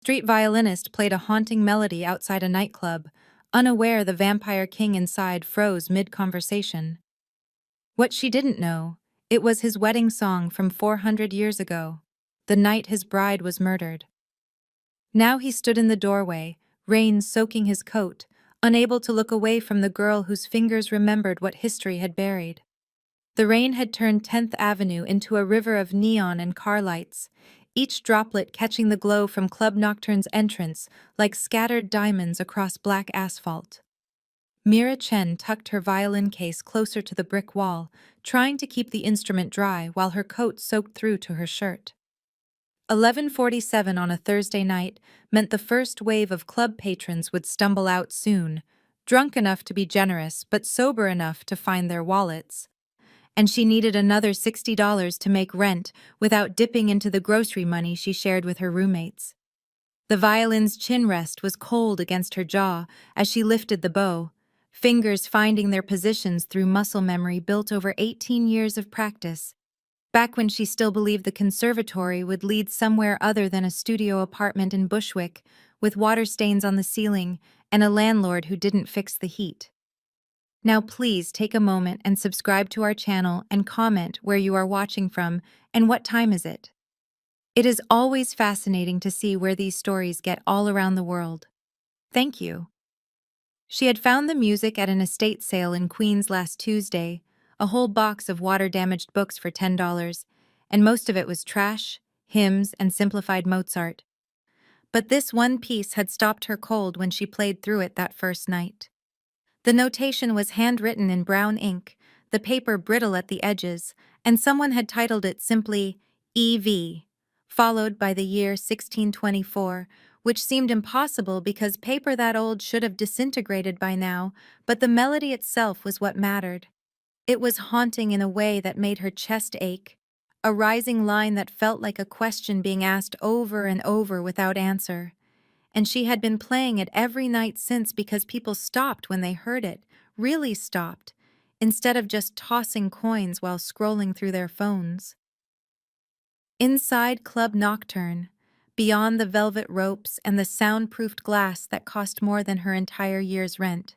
Street violinist played a haunting melody outside a nightclub, unaware the vampire king inside froze mid-conversation. What she didn't know, it was his wedding song from 400 years ago, the night his bride was murdered. Now he stood in the doorway, rain soaking his coat, unable to look away from the girl whose fingers remembered what history had buried. The rain had turned 10th Avenue into a river of neon and car lights, each droplet catching the glow from Club Nocturne's entrance like scattered diamonds across black asphalt. Mira Chen tucked her violin case closer to the brick wall, trying to keep the instrument dry while her coat soaked through to her shirt. 11:47 on a Thursday night meant the first wave of club patrons would stumble out soon, drunk enough to be generous but sober enough to find their wallets. And she needed another $60 to make rent without dipping into the grocery money she shared with her roommates. The violin's chin rest was cold against her jaw as she lifted the bow, fingers finding their positions through muscle memory built over 18 years of practice. Back when she still believed the conservatory would lead somewhere other than a studio apartment in Bushwick, with water stains on the ceiling and a landlord who didn't fix the heat. Now please take a moment and subscribe to our channel and comment where you are watching from and what time is it. It is always fascinating to see where these stories get all around the world. Thank you. She had found the music at an estate sale in Queens last Tuesday, a whole box of water-damaged books for $10, and most of it was trash, hymns, and simplified Mozart. But this one piece had stopped her cold when she played through it that first night. The notation was handwritten in brown ink, the paper brittle at the edges, and someone had titled it simply EV, followed by the year 1624, which seemed impossible because paper that old should have disintegrated by now, but the melody itself was what mattered. It was haunting in a way that made her chest ache, a rising line that felt like a question being asked over and over without answer. And she had been playing it every night since because people stopped when they heard it, really stopped, instead of just tossing coins while scrolling through their phones. Inside Club Nocturne, beyond the velvet ropes and the soundproofed glass that cost more than her entire year's rent,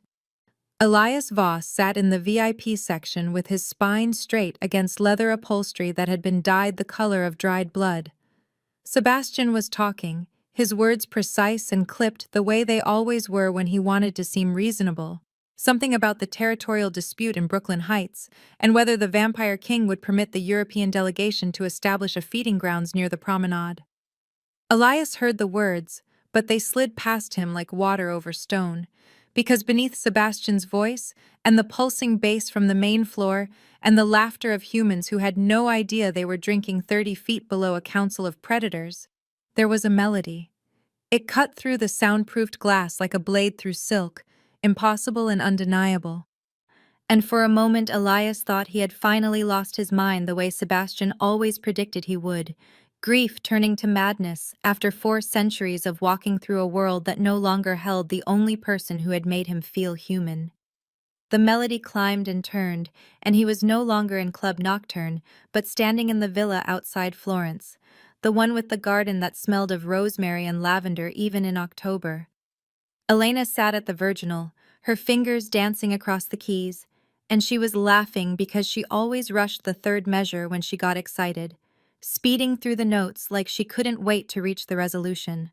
Elias Voss sat in the VIP section with his spine straight against leather upholstery that had been dyed the color of dried blood. Sebastian was talking, his words precise and clipped the way they always were when he wanted to seem reasonable. Something about the territorial dispute in Brooklyn Heights, and whether the Vampire King would permit the European delegation to establish a feeding grounds near the promenade. Elias heard the words, but they slid past him like water over stone, because beneath Sebastian's voice, and the pulsing bass from the main floor, and the laughter of humans who had no idea they were drinking 30 feet below a council of predators, there was a melody. It cut through the soundproofed glass like a blade through silk, impossible and undeniable. And for a moment Elias thought he had finally lost his mind the way Sebastian always predicted he would, grief turning to madness after 4 centuries of walking through a world that no longer held the only person who had made him feel human. The melody climbed and turned, and he was no longer in Club Nocturne, but standing in the villa outside Florence, the one with the garden that smelled of rosemary and lavender even in October. Elena sat at the virginal, her fingers dancing across the keys, and she was laughing because she always rushed the third measure when she got excited, speeding through the notes like she couldn't wait to reach the resolution.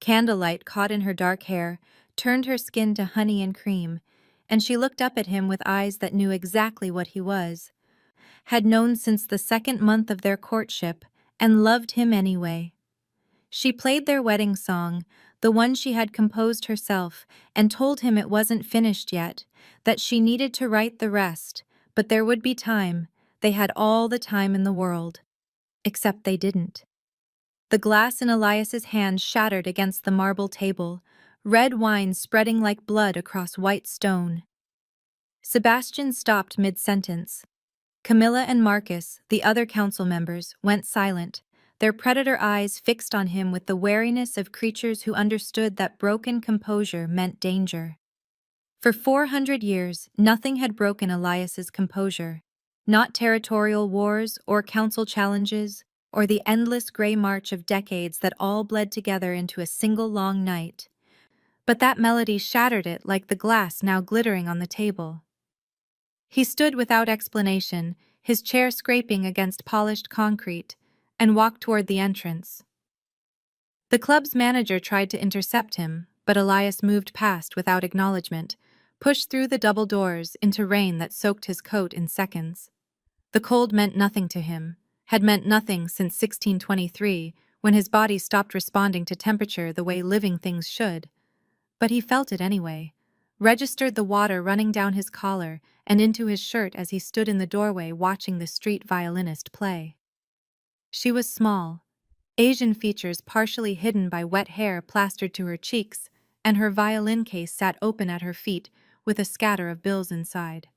Candlelight caught in her dark hair, turned her skin to honey and cream, and she looked up at him with eyes that knew exactly what he was, had known since the 2nd month of their courtship, and loved him anyway. She played their wedding song, the one she had composed herself, and told him it wasn't finished yet, that she needed to write the rest, but there would be time. They had all the time in the world. Except they didn't. The glass in Elias's hand shattered against the marble table, red wine spreading like blood across white stone. Sebastian stopped mid-sentence. Camilla and Marcus, the other council members, went silent, their predator eyes fixed on him with the wariness of creatures who understood that broken composure meant danger. For 400 years, nothing had broken Elias's composure. Not territorial wars or council challenges, or the endless gray march of decades that all bled together into a single long night. But that melody shattered it like the glass now glittering on the table. He stood without explanation, his chair scraping against polished concrete, and walked toward the entrance. The club's manager tried to intercept him, but Elias moved past without acknowledgement, pushed through the double doors into rain that soaked his coat in seconds. The cold meant nothing to him, had meant nothing since 1623, when his body stopped responding to temperature the way living things should. But he felt it anyway, registered the water running down his collar and into his shirt as he stood in the doorway watching the street violinist play. She was small, Asian features partially hidden by wet hair plastered to her cheeks, and her violin case sat open at her feet with a scatter of bills inside.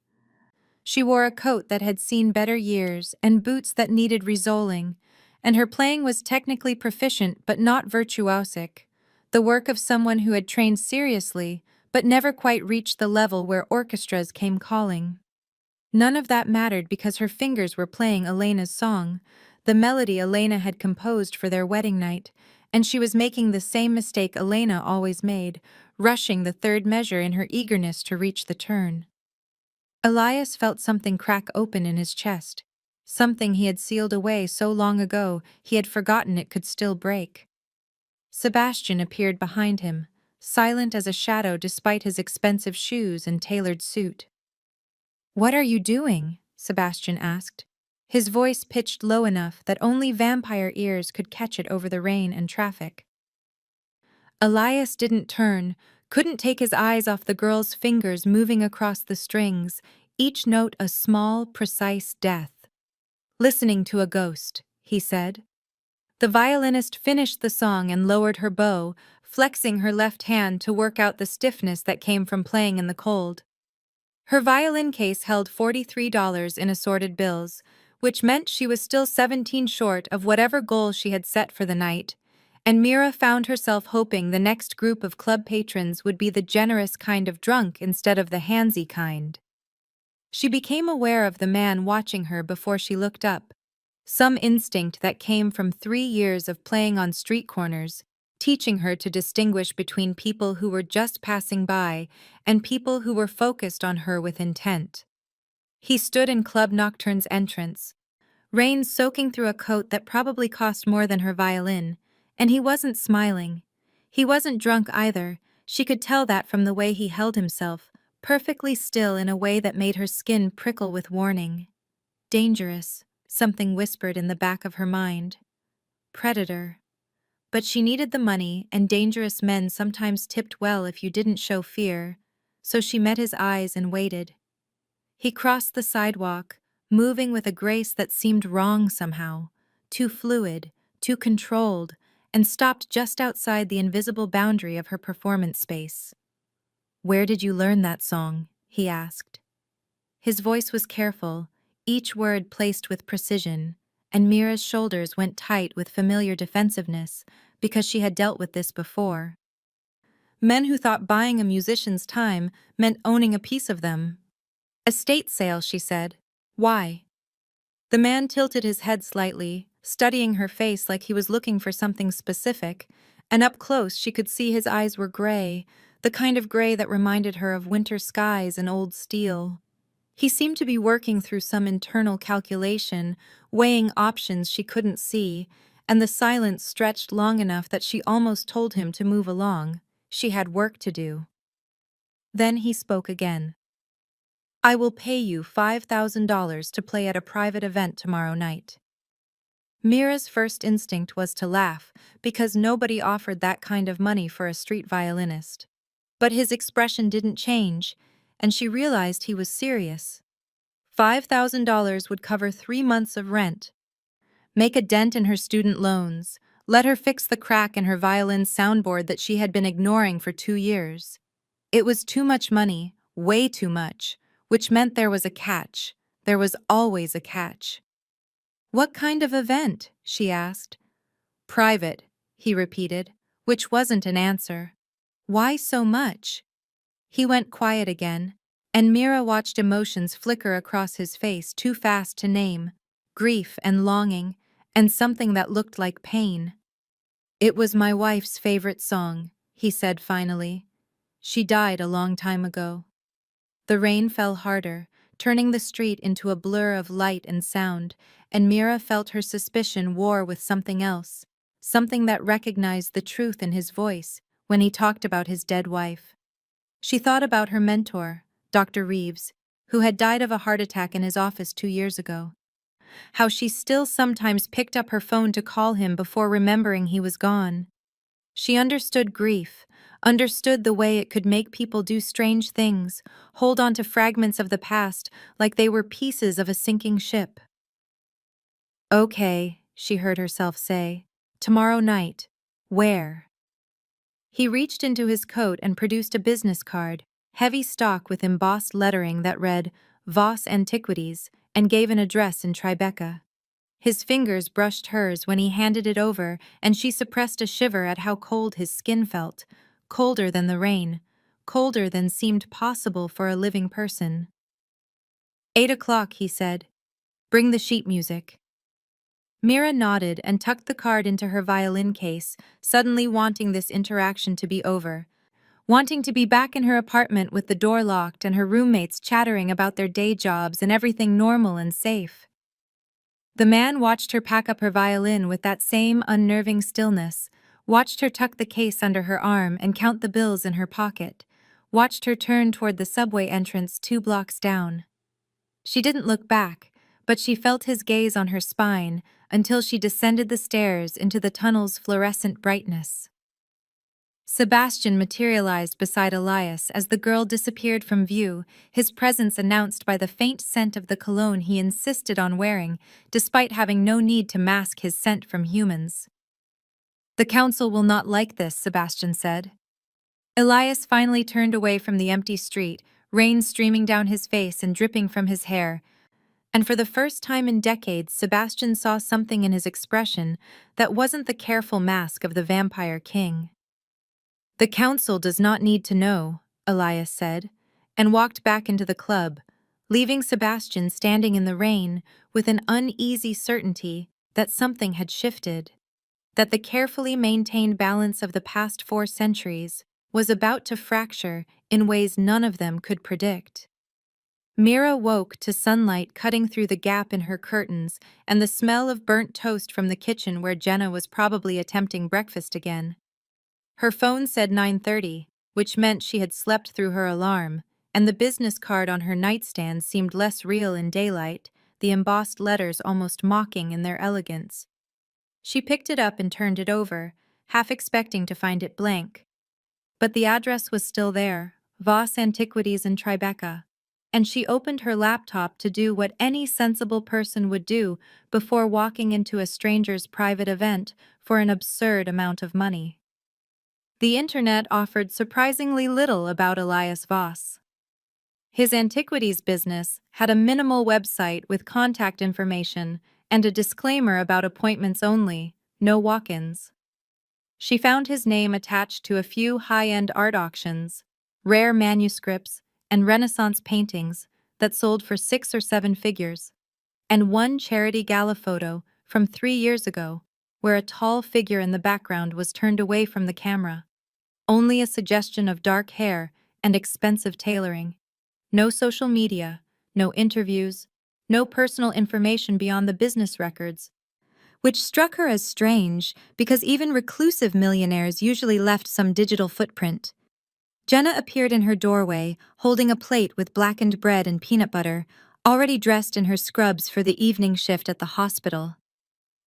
She wore a coat that had seen better years and boots that needed resoling, and her playing was technically proficient but not virtuosic, the work of someone who had trained seriously but never quite reached the level where orchestras came calling. None of that mattered because her fingers were playing Elena's song, the melody Elena had composed for their wedding night, and she was making the same mistake Elena always made, rushing the third measure in her eagerness to reach the turn. Elias felt something crack open in his chest, something he had sealed away so long ago he had forgotten it could still break. Sebastian appeared behind him, silent as a shadow despite his expensive shoes and tailored suit. "What are you doing?" Sebastian asked, his voice pitched low enough that only vampire ears could catch it over the rain and traffic. Elias didn't turn, couldn't take his eyes off the girl's fingers moving across the strings, each note a small, precise death. "Listening to a ghost," he said. The violinist finished the song and lowered her bow, flexing her left hand to work out the stiffness that came from playing in the cold. Her violin case held $43 in assorted bills, which meant she was still 17 short of whatever goal she had set for the night, and Mira found herself hoping the next group of club patrons would be the generous kind of drunk instead of the handsy kind. She became aware of the man watching her before she looked up, some instinct that came from 3 years of playing on street corners, teaching her to distinguish between people who were just passing by and people who were focused on her with intent. He stood in Club Nocturne's entrance, rain soaking through a coat that probably cost more than her violin, and he wasn't smiling. He wasn't drunk either, she could tell that from the way he held himself, perfectly still in a way that made her skin prickle with warning. Dangerous, something whispered in the back of her mind. Predator. But she needed the money, and dangerous men sometimes tipped well if you didn't show fear, so she met his eyes and waited. He crossed the sidewalk, moving with a grace that seemed wrong somehow, too fluid, too controlled, and stopped just outside the invisible boundary of her performance space. "Where did you learn that song?" he asked. His voice was careful, each word placed with precision, and Mira's shoulders went tight with familiar defensiveness because she had dealt with this before. Men who thought buying a musician's time meant owning a piece of them. "Estate sale," she said. "Why?" The man tilted his head slightly, studying her face like he was looking for something specific, and up close she could see his eyes were gray, the kind of gray that reminded her of winter skies and old steel. He seemed to be working through some internal calculation, weighing options she couldn't see, and the silence stretched long enough that she almost told him to move along. She had work to do. Then he spoke again. "I will pay you $5,000 to play at a private event tomorrow night." Mira's first instinct was to laugh, because nobody offered that kind of money for a street violinist. But his expression didn't change, and she realized he was serious. $5,000 would cover 3 months of rent, make a dent in her student loans, let her fix the crack in her violin's soundboard that she had been ignoring for 2 years. It was too much money, way too much, which meant there was a catch. There was always a catch. "What kind of event?" she asked. "Private," he repeated, which wasn't an answer. "Why so much?" He went quiet again, and Mira watched emotions flicker across his face too fast to name, grief and longing, and something that looked like pain. "It was my wife's favorite song," he said finally. "She died a long time ago." The rain fell harder, turning the street into a blur of light and sound, and Mira felt her suspicion war with something else, something that recognized the truth in his voice when he talked about his dead wife. She thought about her mentor, Dr. Reeves, who had died of a heart attack in his office 2 years ago. How she still sometimes picked up her phone to call him before remembering he was gone. She understood grief, understood the way it could make people do strange things, hold on to fragments of the past like they were pieces of a sinking ship. "Okay," she heard herself say. "Tomorrow night. Where?" He reached into his coat and produced a business card, heavy stock with embossed lettering that read Voss Antiquities, and gave an address in Tribeca. His fingers brushed hers when he handed it over, and she suppressed a shiver at how cold his skin felt, colder than the rain, colder than seemed possible for a living person. 8 o'clock, he said. "Bring the sheet music." Mira nodded and tucked the card into her violin case, suddenly wanting this interaction to be over, wanting to be back in her apartment with the door locked and her roommates chattering about their day jobs and everything normal and safe. The man watched her pack up her violin with that same unnerving stillness, watched her tuck the case under her arm and count the bills in her pocket, watched her turn toward the subway entrance 2 blocks down. She didn't look back, but she felt his gaze on her spine until she descended the stairs into the tunnel's fluorescent brightness. Sebastian materialized beside Elias as the girl disappeared from view, his presence announced by the faint scent of the cologne he insisted on wearing, despite having no need to mask his scent from humans. "The council will not like this," Sebastian said. Elias finally turned away from the empty street, rain streaming down his face and dripping from his hair, and for the first time in decades Sebastian saw something in his expression that wasn't the careful mask of the vampire king. "The council does not need to know," Elias said, and walked back into the club, leaving Sebastian standing in the rain with an uneasy certainty that something had shifted, that the carefully maintained balance of the past 4 centuries was about to fracture in ways none of them could predict. Mira woke to sunlight cutting through the gap in her curtains and the smell of burnt toast from the kitchen where Jenna was probably attempting breakfast again. Her phone said 9:30, which meant she had slept through her alarm, and the business card on her nightstand seemed less real in daylight, the embossed letters almost mocking in their elegance. She picked it up and turned it over, half expecting to find it blank. But the address was still there, Voss Antiquities in Tribeca, and she opened her laptop to do what any sensible person would do before walking into a stranger's private event for an absurd amount of money. The internet offered surprisingly little about Elias Voss. His antiquities business had a minimal website with contact information and a disclaimer about appointments only, no walk-ins. She found his name attached to a few high-end art auctions, rare manuscripts, and Renaissance paintings that sold for 6 or 7 figures, and one charity gala photo from 3 years ago where a tall figure in the background was turned away from the camera. Only a suggestion of dark hair and expensive tailoring. No social media, no interviews, no personal information beyond the business records, which struck her as strange because even reclusive millionaires usually left some digital footprint. Jenna appeared in her doorway, holding a plate with blackened bread and peanut butter, already dressed in her scrubs for the evening shift at the hospital.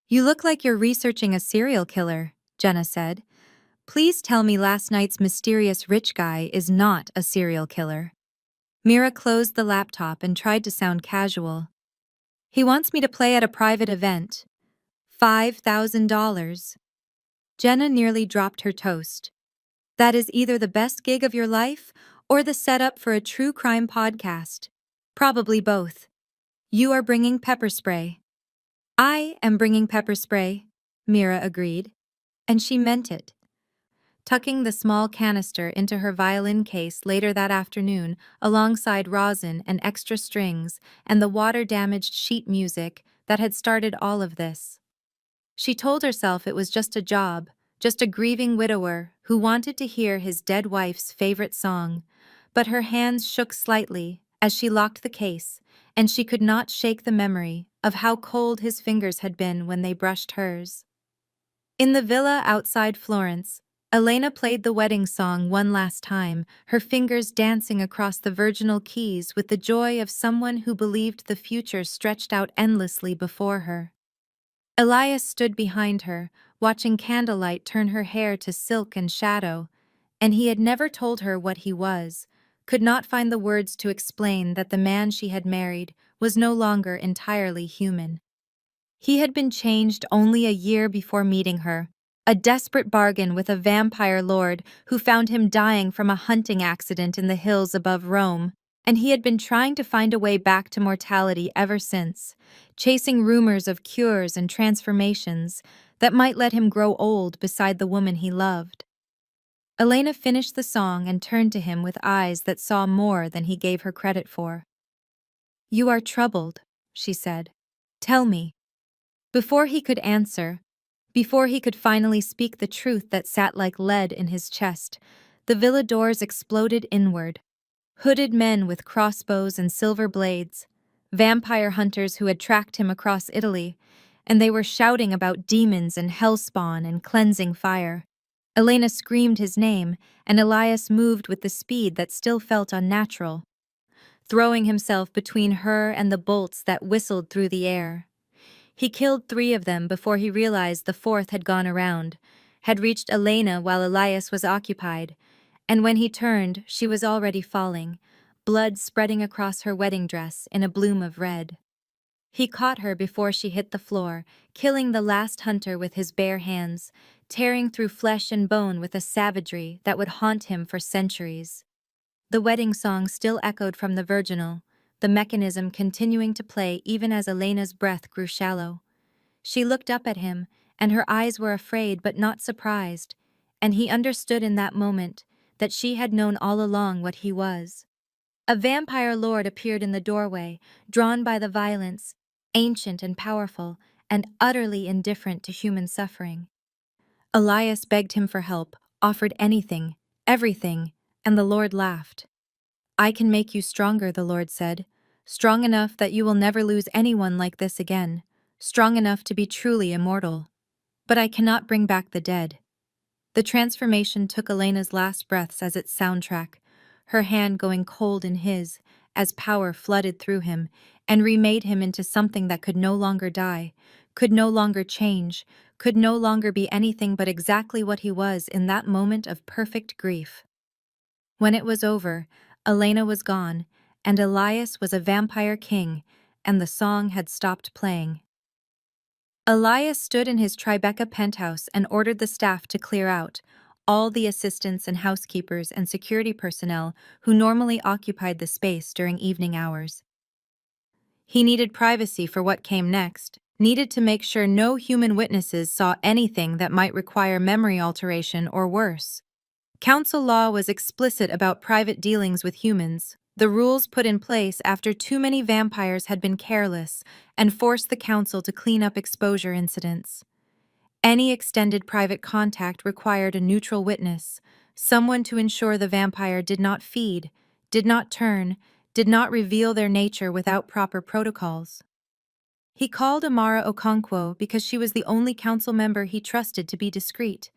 "You look like you're researching a serial killer," Jenna said. "Please tell me last night's mysterious rich guy is not a serial killer." Mira closed the laptop and tried to sound casual. "He wants me to play at a private event. $5,000. Jenna nearly dropped her toast. "That is either the best gig of your life or the setup for a true crime podcast. Probably both. You are bringing pepper spray." "I am bringing pepper spray," Mira agreed. And she meant it. Tucking the small canister into her violin case later that afternoon, alongside rosin and extra strings and the water-damaged sheet music that had started all of this. She told herself it was just a job, just a grieving widower who wanted to hear his dead wife's favorite song, but her hands shook slightly as she locked the case, and she could not shake the memory of how cold his fingers had been when they brushed hers. In the villa outside Florence, Elena played the wedding song one last time, her fingers dancing across the virginal keys with the joy of someone who believed the future stretched out endlessly before her. Elias stood behind her, watching candlelight turn her hair to silk and shadow, and he had never told her what he was, could not find the words to explain that the man she had married was no longer entirely human. He had been changed only a year before meeting her, a desperate bargain with a vampire lord who found him dying from a hunting accident in the hills above Rome, and he had been trying to find a way back to mortality ever since, chasing rumors of cures and transformations that might let him grow old beside the woman he loved. Elena finished the song and turned to him with eyes that saw more than he gave her credit for. "You are troubled," she said. "Tell me." Before he could answer, before he could finally speak the truth that sat like lead in his chest, the villa doors exploded inward. Hooded men with crossbows and silver blades, vampire hunters who had tracked him across Italy, and they were shouting about demons and hellspawn and cleansing fire. Elena screamed his name, and Elias moved with the speed that still felt unnatural, throwing himself between her and the bolts that whistled through the air. He killed 3 of them before he realized the 4th had gone around, had reached Elena while Elias was occupied, and when he turned, she was already falling, blood spreading across her wedding dress in a bloom of red. He caught her before she hit the floor, killing the last hunter with his bare hands, tearing through flesh and bone with a savagery that would haunt him for centuries. The wedding song still echoed from the virginal, the mechanism continuing to play even as Elena's breath grew shallow. She looked up at him, and her eyes were afraid but not surprised, and he understood in that moment that she had known all along what he was. A vampire lord appeared in the doorway, drawn by the violence, ancient and powerful, and utterly indifferent to human suffering. Elias begged him for help, offered anything, everything, and the Lord laughed. "I can make you stronger," the Lord said, "strong enough that you will never lose anyone like this again, strong enough to be truly immortal. But I cannot bring back the dead." The transformation took Elena's last breaths as its soundtrack, her hand going cold in his, as power flooded through him, and remade him into something that could no longer die, could no longer change, could no longer be anything but exactly what he was in that moment of perfect grief. When it was over, Elena was gone, and Elias was a vampire king, and the song had stopped playing. Elias stood in his Tribeca penthouse and ordered the staff to clear out, all the assistants and housekeepers and security personnel who normally occupied the space during evening hours. He needed privacy for what came next, needed to make sure no human witnesses saw anything that might require memory alteration or worse. Council law was explicit about private dealings with humans, the rules put in place after too many vampires had been careless and forced the council to clean up exposure incidents. Any extended private contact required a neutral witness, someone to ensure the vampire did not feed, did not turn, did not reveal their nature without proper protocols. He called Amara Okonkwo because she was the only council member he trusted to be discreet,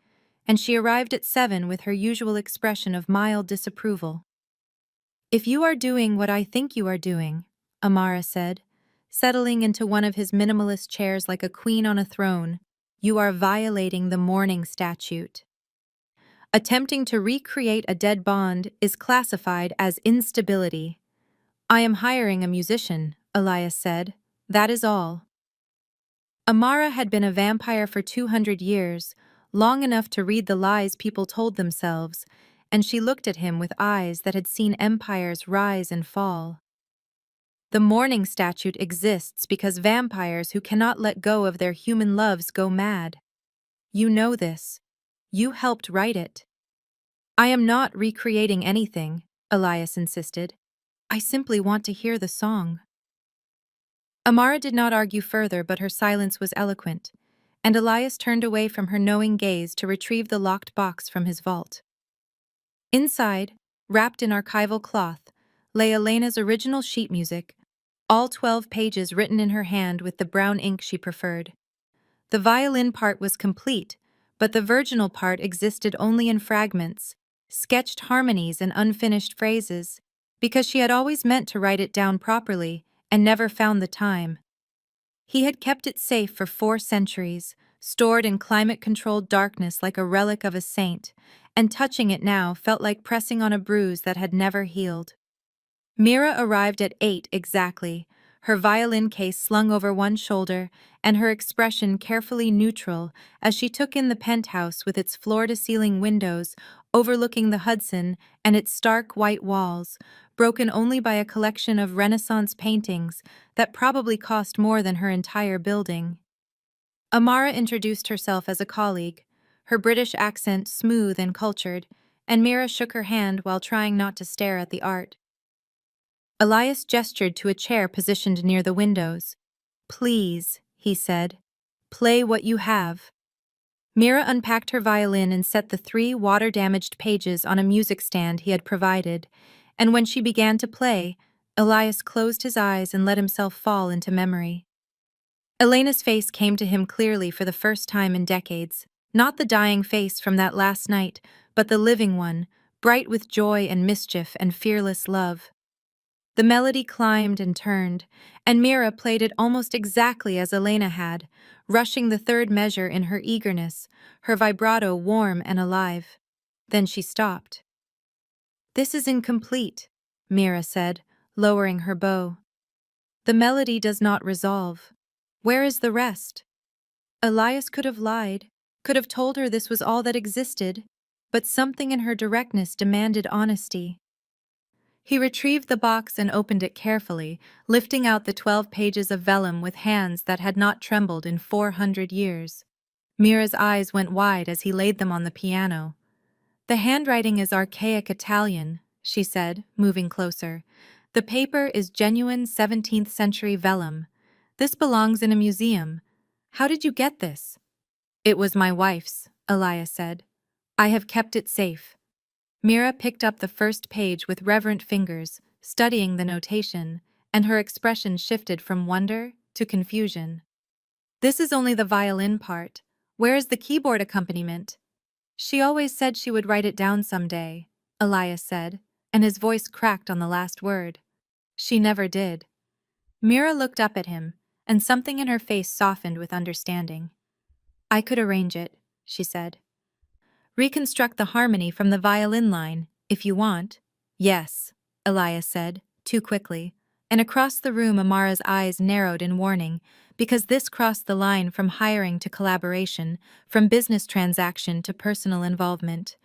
and she arrived at 7 with her usual expression of mild disapproval. "If you are doing what I think you are doing," Amara said, settling into one of his minimalist chairs like a queen on a throne, "you are violating the mourning statute. Attempting to recreate a dead bond is classified as instability." "I am hiring a musician," Elias said. "That is all." Amara had been a vampire for 200 years, long enough to read the lies people told themselves, and she looked at him with eyes that had seen empires rise and fall. "The mourning statute exists because vampires who cannot let go of their human loves go mad. You know this. You helped write it." "I am not recreating anything," Elias insisted. "I simply want to hear the song." Amara did not argue further, but her silence was eloquent. and Elias turned away from her knowing gaze to retrieve the locked box from his vault. Inside, wrapped in archival cloth, lay Elena's original sheet music, all 12 pages written in her hand with the brown ink she preferred. The violin part was complete, but the virginal part existed only in fragments, sketched harmonies and unfinished phrases, because she had always meant to write it down properly and never found the time. He had kept it safe for 4 centuries, stored in climate-controlled darkness like a relic of a saint, and touching it now felt like pressing on a bruise that had never healed. Mira arrived at 8 exactly, her violin case slung over one shoulder and her expression carefully neutral as she took in the penthouse with its floor-to-ceiling windows overlooking the Hudson and its stark white walls, broken only by a collection of Renaissance paintings that probably cost more than her entire building. Amara introduced herself as a colleague, her British accent smooth and cultured, and Mira shook her hand while trying not to stare at the art. Elias gestured to a chair positioned near the windows. "Please," he said, "play what you have." Mira unpacked her violin and set the 3 water-damaged pages on a music stand he had provided, and when she began to play, Elias closed his eyes and let himself fall into memory. Elena's face came to him clearly for the first time in decades, not the dying face from that last night, but the living one, bright with joy and mischief and fearless love. The melody climbed and turned, and Mira played it almost exactly as Elena had, rushing the 3rd measure in her eagerness, her vibrato warm and alive. Then she stopped. "This is incomplete," Mira said, lowering her bow. "The melody does not resolve. Where is the rest?" Elias could have lied, could have told her this was all that existed, but something in her directness demanded honesty. He retrieved the box and opened it carefully, lifting out the 12 pages of vellum with hands that had not trembled in 400 years. Mira's eyes went wide as he laid them on the piano. "The handwriting is archaic Italian," she said, moving closer. "The paper is genuine 17th century vellum. This belongs in a museum. How did you get this?" "It was my wife's," Elias said. "I have kept it safe." Mira picked up the first page with reverent fingers, studying the notation, and her expression shifted from wonder to confusion. "This is only the violin part. Where is the keyboard accompaniment?" "She always said she would write it down someday," Elias said, and his voice cracked on the last word. "She never did." Mira looked up at him, and something in her face softened with understanding. "I could arrange it," she said. "Reconstruct the harmony from the violin line, if you want." "Yes," Elias said, too quickly, and across the room Amara's eyes narrowed in warning, because this crossed the line from hiring to collaboration, from business transaction to personal involvement,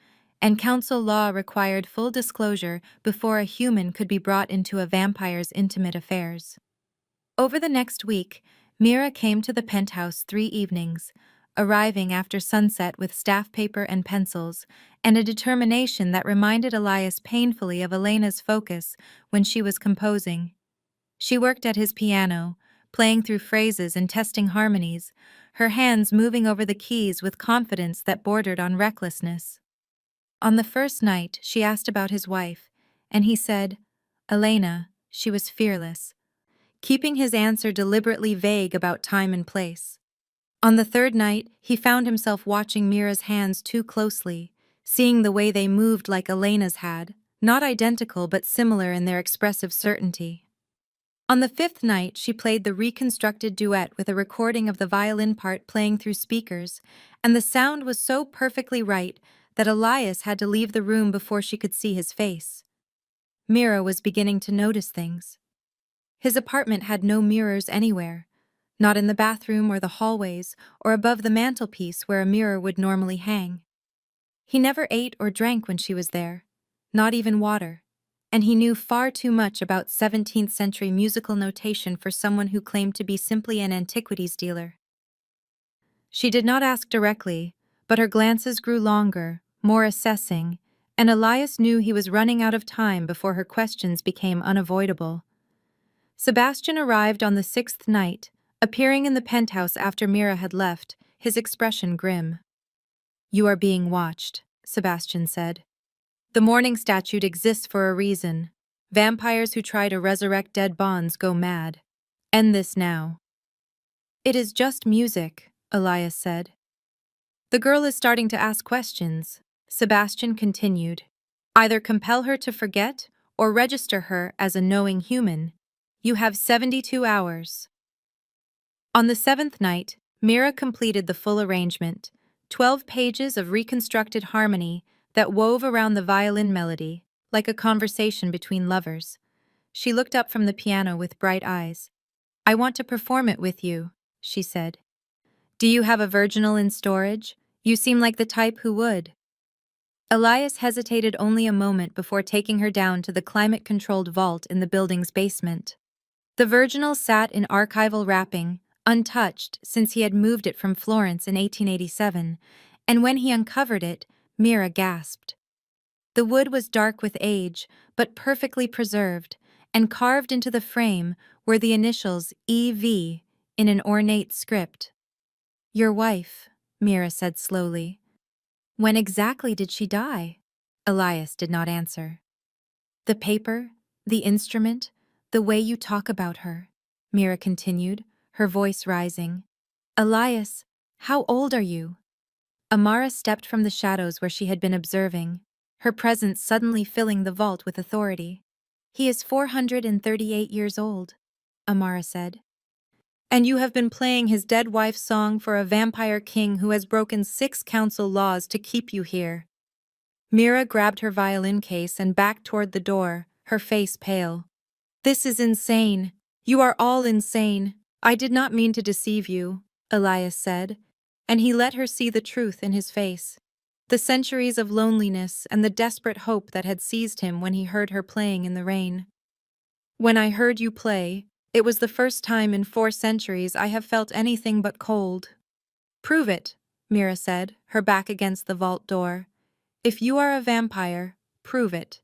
and council law required full disclosure before a human could be brought into a vampire's intimate affairs. Over the next week, Mira came to the penthouse 3 evenings, arriving after sunset with staff paper and pencils, and a determination that reminded Elias painfully of Elena's focus when she was composing. She worked at his piano, playing through phrases and testing harmonies, her hands moving over the keys with confidence that bordered on recklessness. On the first night, she asked about his wife, and he said, "Elena, she was fearless," keeping his answer deliberately vague about time and place. On the 3rd night, he found himself watching Mira's hands too closely, seeing the way they moved like Elena's had, not identical but similar in their expressive certainty. On the 5th night, she played the reconstructed duet with a recording of the violin part playing through speakers, and the sound was so perfectly right that Elias had to leave the room before she could see his face. Mira was beginning to notice things. His apartment had no mirrors anywhere, not in the bathroom or the hallways or above the mantelpiece where a mirror would normally hang. He never ate or drank when she was there, not even water, and he knew far too much about 17th century musical notation for someone who claimed to be simply an antiquities dealer. She did not ask directly, but her glances grew longer, more assessing, and Elias knew he was running out of time before her questions became unavoidable. Sebastian arrived on the 6th night, appearing in the penthouse after Mira had left, his expression grim. "You are being watched," Sebastian said. "The mourning statute exists for a reason. Vampires who try to resurrect dead bonds go mad. End this now." "It is just music," Elias said. "The girl is starting to ask questions," Sebastian continued. "Either compel her to forget or register her as a knowing human. You have 72 hours. On the seventh night, Mira completed the full arrangement, 12 pages of reconstructed harmony that wove around the violin melody, like a conversation between lovers. She looked up from the piano with bright eyes. "I want to perform it with you," she said. "Do you have a virginal in storage? You seem like the type who would." Elias hesitated only a moment before taking her down to the climate-controlled vault in the building's basement. The virginal sat in archival wrapping, untouched since he had moved it from Florence in 1887, and when he uncovered it, Mira gasped. The wood was dark with age, but perfectly preserved, and carved into the frame were the initials EV in an ornate script. "Your wife," Mira said slowly. "When exactly did she die?" Elias did not answer. "The paper, the instrument, the way you talk about her," Mira continued, her voice rising. "Elias, how old are you?" Amara stepped from the shadows where she had been observing, her presence suddenly filling the vault with authority. "He is 438 years old," Amara said. "And you have been playing his dead wife's song for a vampire king who has broken 6 council laws to keep you here." Mira grabbed her violin case and backed toward the door, her face pale. "This is insane. You are all insane. I did not mean to deceive you," Elias said, and he let her see the truth in his face. The centuries of loneliness and the desperate hope that had seized him when he heard her playing in the rain. "When I heard you play, it was the first time in 4 centuries I have felt anything but cold." "Prove it," Mira said, her back against the vault door. "If you are a vampire, prove it."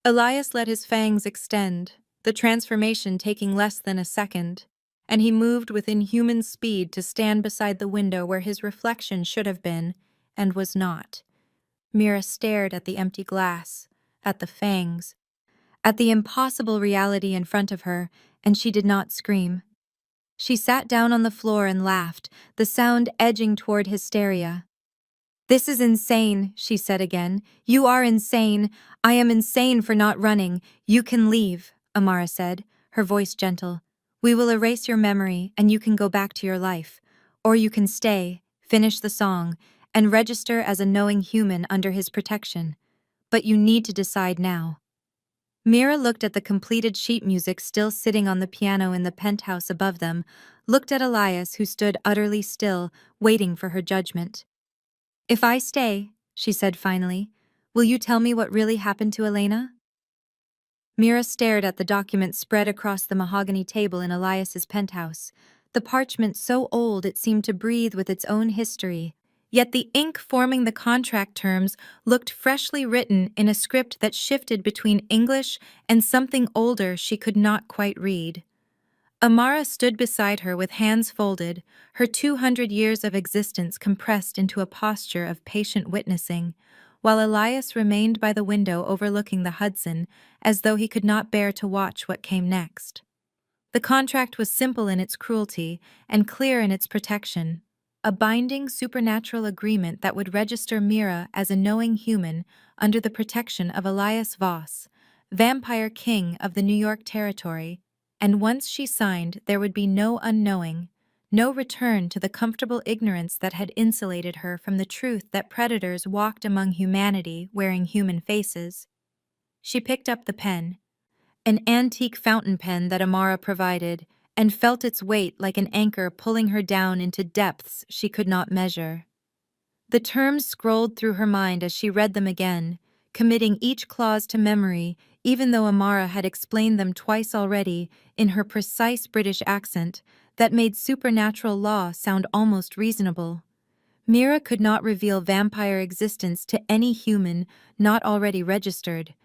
Elias let his fangs extend, the transformation taking less than a second, and he moved with inhuman speed to stand beside the window where his reflection should have been, and was not. Mira stared at the empty glass, at the fangs, at the impossible reality in front of her, and she did not scream. She sat down on the floor and laughed, the sound edging toward hysteria. "This is insane," she said again. "You are insane. I am insane for not running. You can leave," Amara said, her voice gentle. "We will erase your memory and you can go back to your life. Or you can stay, finish the song, and register as a knowing human under his protection. But you need to decide now." Mira looked at the completed sheet music still sitting on the piano in the penthouse above them, looked at Elias who stood utterly still, waiting for her judgment. "If I stay," she said finally, "will you tell me what really happened to Elena?" Mira stared at the document spread across the mahogany table in Elias's penthouse, the parchment so old it seemed to breathe with its own history, yet the ink forming the contract terms looked freshly written in a script that shifted between English and something older she could not quite read. Amara stood beside her with hands folded, her 200 years of existence compressed into a posture of patient witnessing, while Elias remained by the window overlooking the Hudson, as though he could not bear to watch what came next. The contract was simple in its cruelty and clear in its protection, a binding supernatural agreement that would register Mira as a knowing human under the protection of Elias Voss, vampire king of the New York territory, and once she signed there would be no unknowing, no return to the comfortable ignorance that had insulated her from the truth that predators walked among humanity wearing human faces. She picked up the pen, an antique fountain pen that Amara provided, and felt its weight like an anchor pulling her down into depths she could not measure. The terms scrolled through her mind as she read them again, committing each clause to memory, even though Amara had explained them twice already in her precise British accent that made supernatural law sound almost reasonable. Mira could not reveal vampire existence to any human not already registered,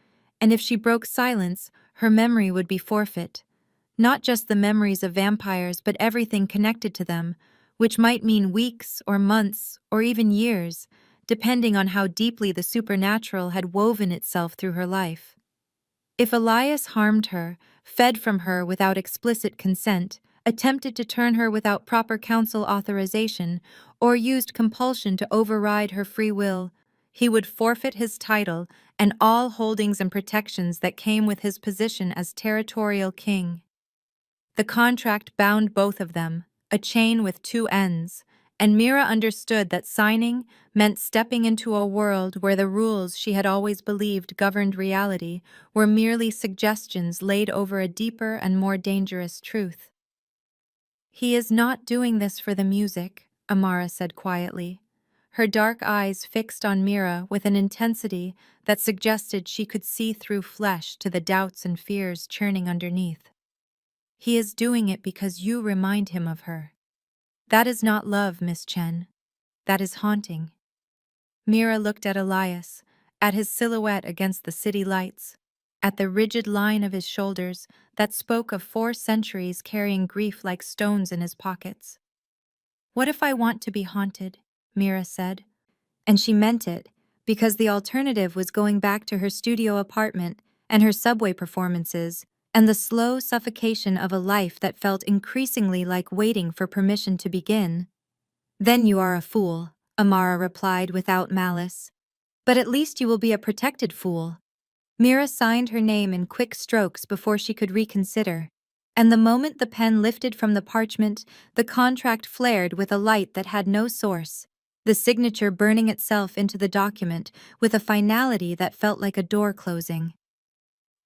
and if she broke silence, her memory would be forfeit. Not just the memories of vampires, but everything connected to them, which might mean weeks or months or even years, depending on how deeply the supernatural had woven itself through her life. If Elias harmed her, fed from her without explicit consent, attempted to turn her without proper council authorization, or used compulsion to override her free will, he would forfeit his title and all holdings and protections that came with his position as territorial king. The contract bound both of them, a chain with two ends, and Mira understood that signing meant stepping into a world where the rules she had always believed governed reality were merely suggestions laid over a deeper and more dangerous truth. "He is not doing this for the music," Amara said quietly, her dark eyes fixed on Mira with an intensity that suggested she could see through flesh to the doubts and fears churning underneath. "He is doing it because you remind him of her. That is not love, Miss Chen. That is haunting." Mira looked at Elias, at his silhouette against the city lights, at the rigid line of his shoulders that spoke of 4 centuries carrying grief like stones in his pockets. "What if I want to be haunted?" Mira said. And she meant it, because the alternative was going back to her studio apartment and her subway performances, and the slow suffocation of a life that felt increasingly like waiting for permission to begin. "Then you are a fool," Amara replied without malice. "But at least you will be a protected fool." Mira signed her name in quick strokes before she could reconsider, and the moment the pen lifted from the parchment, the contract flared with a light that had no source, the signature burning itself into the document with a finality that felt like a door closing.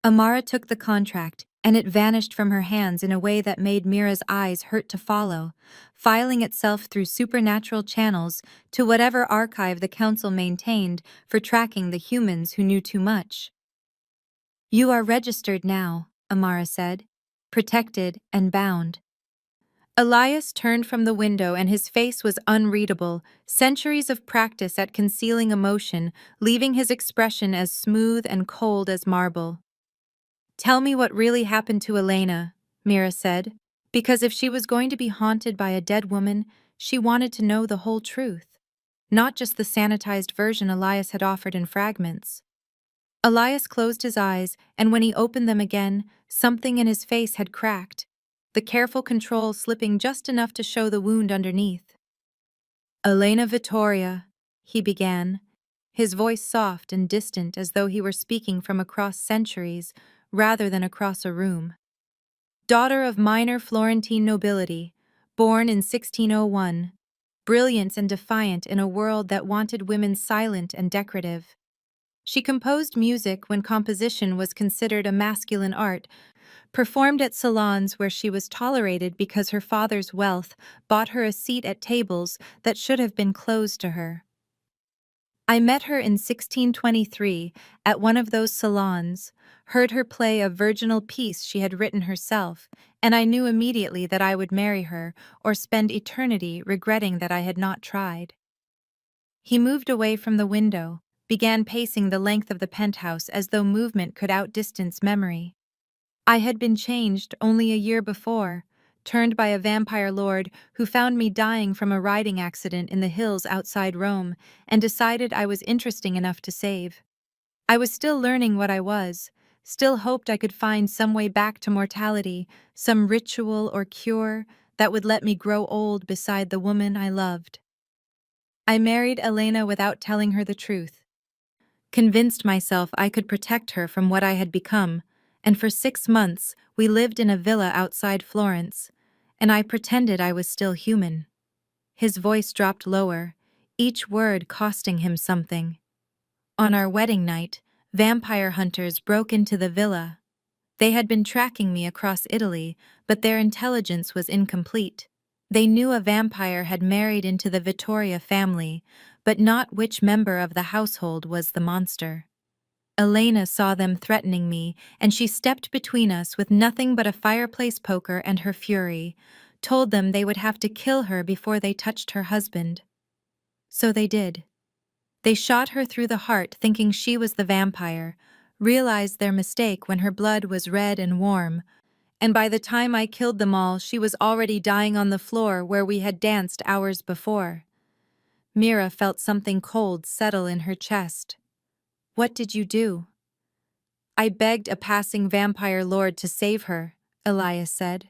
Amara took the contract, and it vanished from her hands in a way that made Mira's eyes hurt to follow, filing itself through supernatural channels to whatever archive the council maintained for tracking the humans who knew too much. "You are registered now," Amara said, "protected and bound." Elias turned from the window and his face was unreadable, centuries of practice at concealing emotion, leaving his expression as smooth and cold as marble. "Tell me what really happened to Elena," Mira said, because if she was going to be haunted by a dead woman, she wanted to know the whole truth, not just the sanitized version Elias had offered in fragments. Elias closed his eyes, and when he opened them again, something in his face had cracked, the careful control slipping just enough to show the wound underneath. "Elena Vittoria," he began, his voice soft and distant as though he were speaking from across centuries rather than across a room. "Daughter of minor Florentine nobility, born in 1601, brilliant and defiant in a world that wanted women silent and decorative. She composed music when composition was considered a masculine art, performed at salons where she was tolerated because her father's wealth bought her a seat at tables that should have been closed to her. I met her in 1623 at one of those salons, heard her play a virginal piece she had written herself, and I knew immediately that I would marry her or spend eternity regretting that I had not tried." He moved away from the window, began pacing the length of the penthouse as though movement could outdistance memory. "I had been changed only a year before, turned by a vampire lord who found me dying from a riding accident in the hills outside Rome and decided I was interesting enough to save. I was still learning what I was, still hoped I could find some way back to mortality, some ritual or cure that would let me grow old beside the woman I loved. I married Elena without telling her the truth. Convinced myself I could protect her from what I had become, and for 6 months we lived in a villa outside Florence, and I pretended I was still human." His voice dropped lower, each word costing him something. "On our wedding night, vampire hunters broke into the villa. They had been tracking me across Italy, but their intelligence was incomplete. They knew a vampire had married into the Vittoria family, but not which member of the household was the monster. Elena saw them threatening me, and she stepped between us with nothing but a fireplace poker and her fury, told them they would have to kill her before they touched her husband. So they did. They shot her through the heart thinking she was the vampire, realized their mistake when her blood was red and warm, and by the time I killed them all, she was already dying on the floor where we had danced hours before. Mira felt something cold settle in her chest. What did you do? I begged a passing vampire lord to save her, Elias said.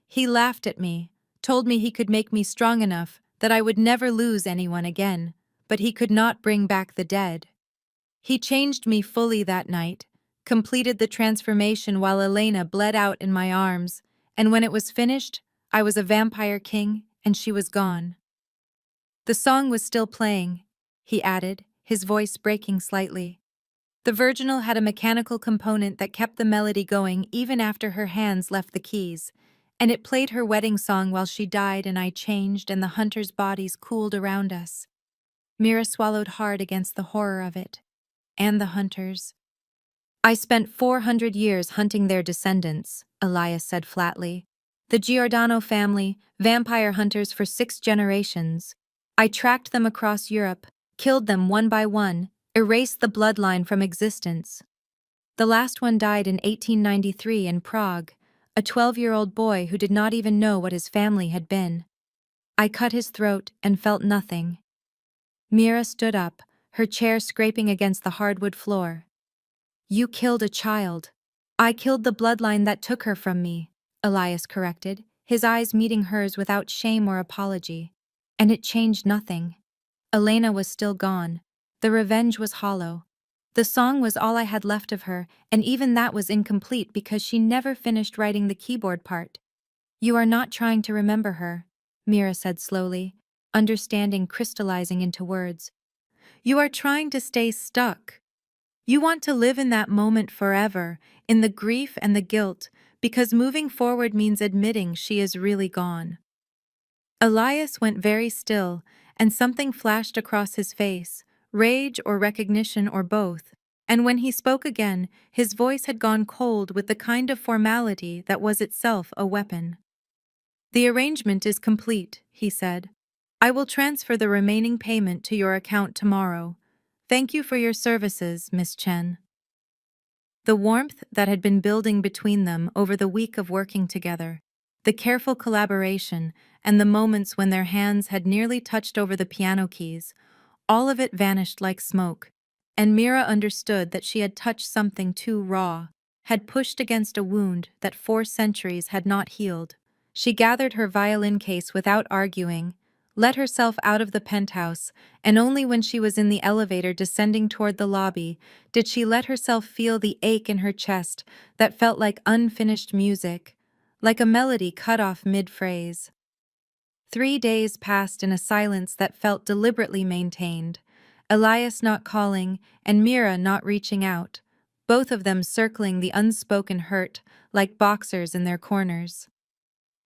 He laughed at me, told me he could make me strong enough that I would never lose anyone again, but he could not bring back the dead. He changed me fully that night, completed the transformation while Elena bled out in my arms, and when it was finished, I was a vampire king and she was gone. The song was still playing, he added, his voice breaking slightly. The virginal had a mechanical component that kept the melody going even after her hands left the keys, and it played her wedding song while she died and I changed and the hunters' bodies cooled around us. Mira swallowed hard against the horror of it. And the hunters. I spent 400 years hunting their descendants, Elias said flatly. The Giordano family, vampire hunters for 6 generations. I tracked them across Europe, killed them one by one, erased the bloodline from existence. The last one died in 1893 in Prague, a 12-year-old boy who did not even know what his family had been. I cut his throat and felt nothing. Mira stood up, her chair scraping against the hardwood floor. You killed a child. I killed the bloodline that took her from me, Elias corrected, his eyes meeting hers without shame or apology. And it changed nothing. Elena was still gone. The revenge was hollow. The song was all I had left of her, and even that was incomplete because she never finished writing the keyboard part. You are not trying to remember her, Mira said slowly, understanding crystallizing into words. You are trying to stay stuck. You want to live in that moment forever, in the grief and the guilt, because moving forward means admitting she is really gone. Elias went very still, and something flashed across his face, rage or recognition or both, and when he spoke again, his voice had gone cold with the kind of formality that was itself a weapon. The arrangement is complete, he said. I will transfer the remaining payment to your account tomorrow. Thank you for your services, Miss Chen. The warmth that had been building between them over the week of working together, the careful collaboration, and the moments when their hands had nearly touched over the piano keys, all of it vanished like smoke, and Mira understood that she had touched something too raw, had pushed against a wound that 4 centuries had not healed. She gathered her violin case without arguing, let herself out of the penthouse, and only when she was in the elevator descending toward the lobby did she let herself feel the ache in her chest that felt like unfinished music, like a melody cut off mid-phrase. 3 days passed in a silence that felt deliberately maintained, Elias not calling and Mira not reaching out, both of them circling the unspoken hurt like boxers in their corners.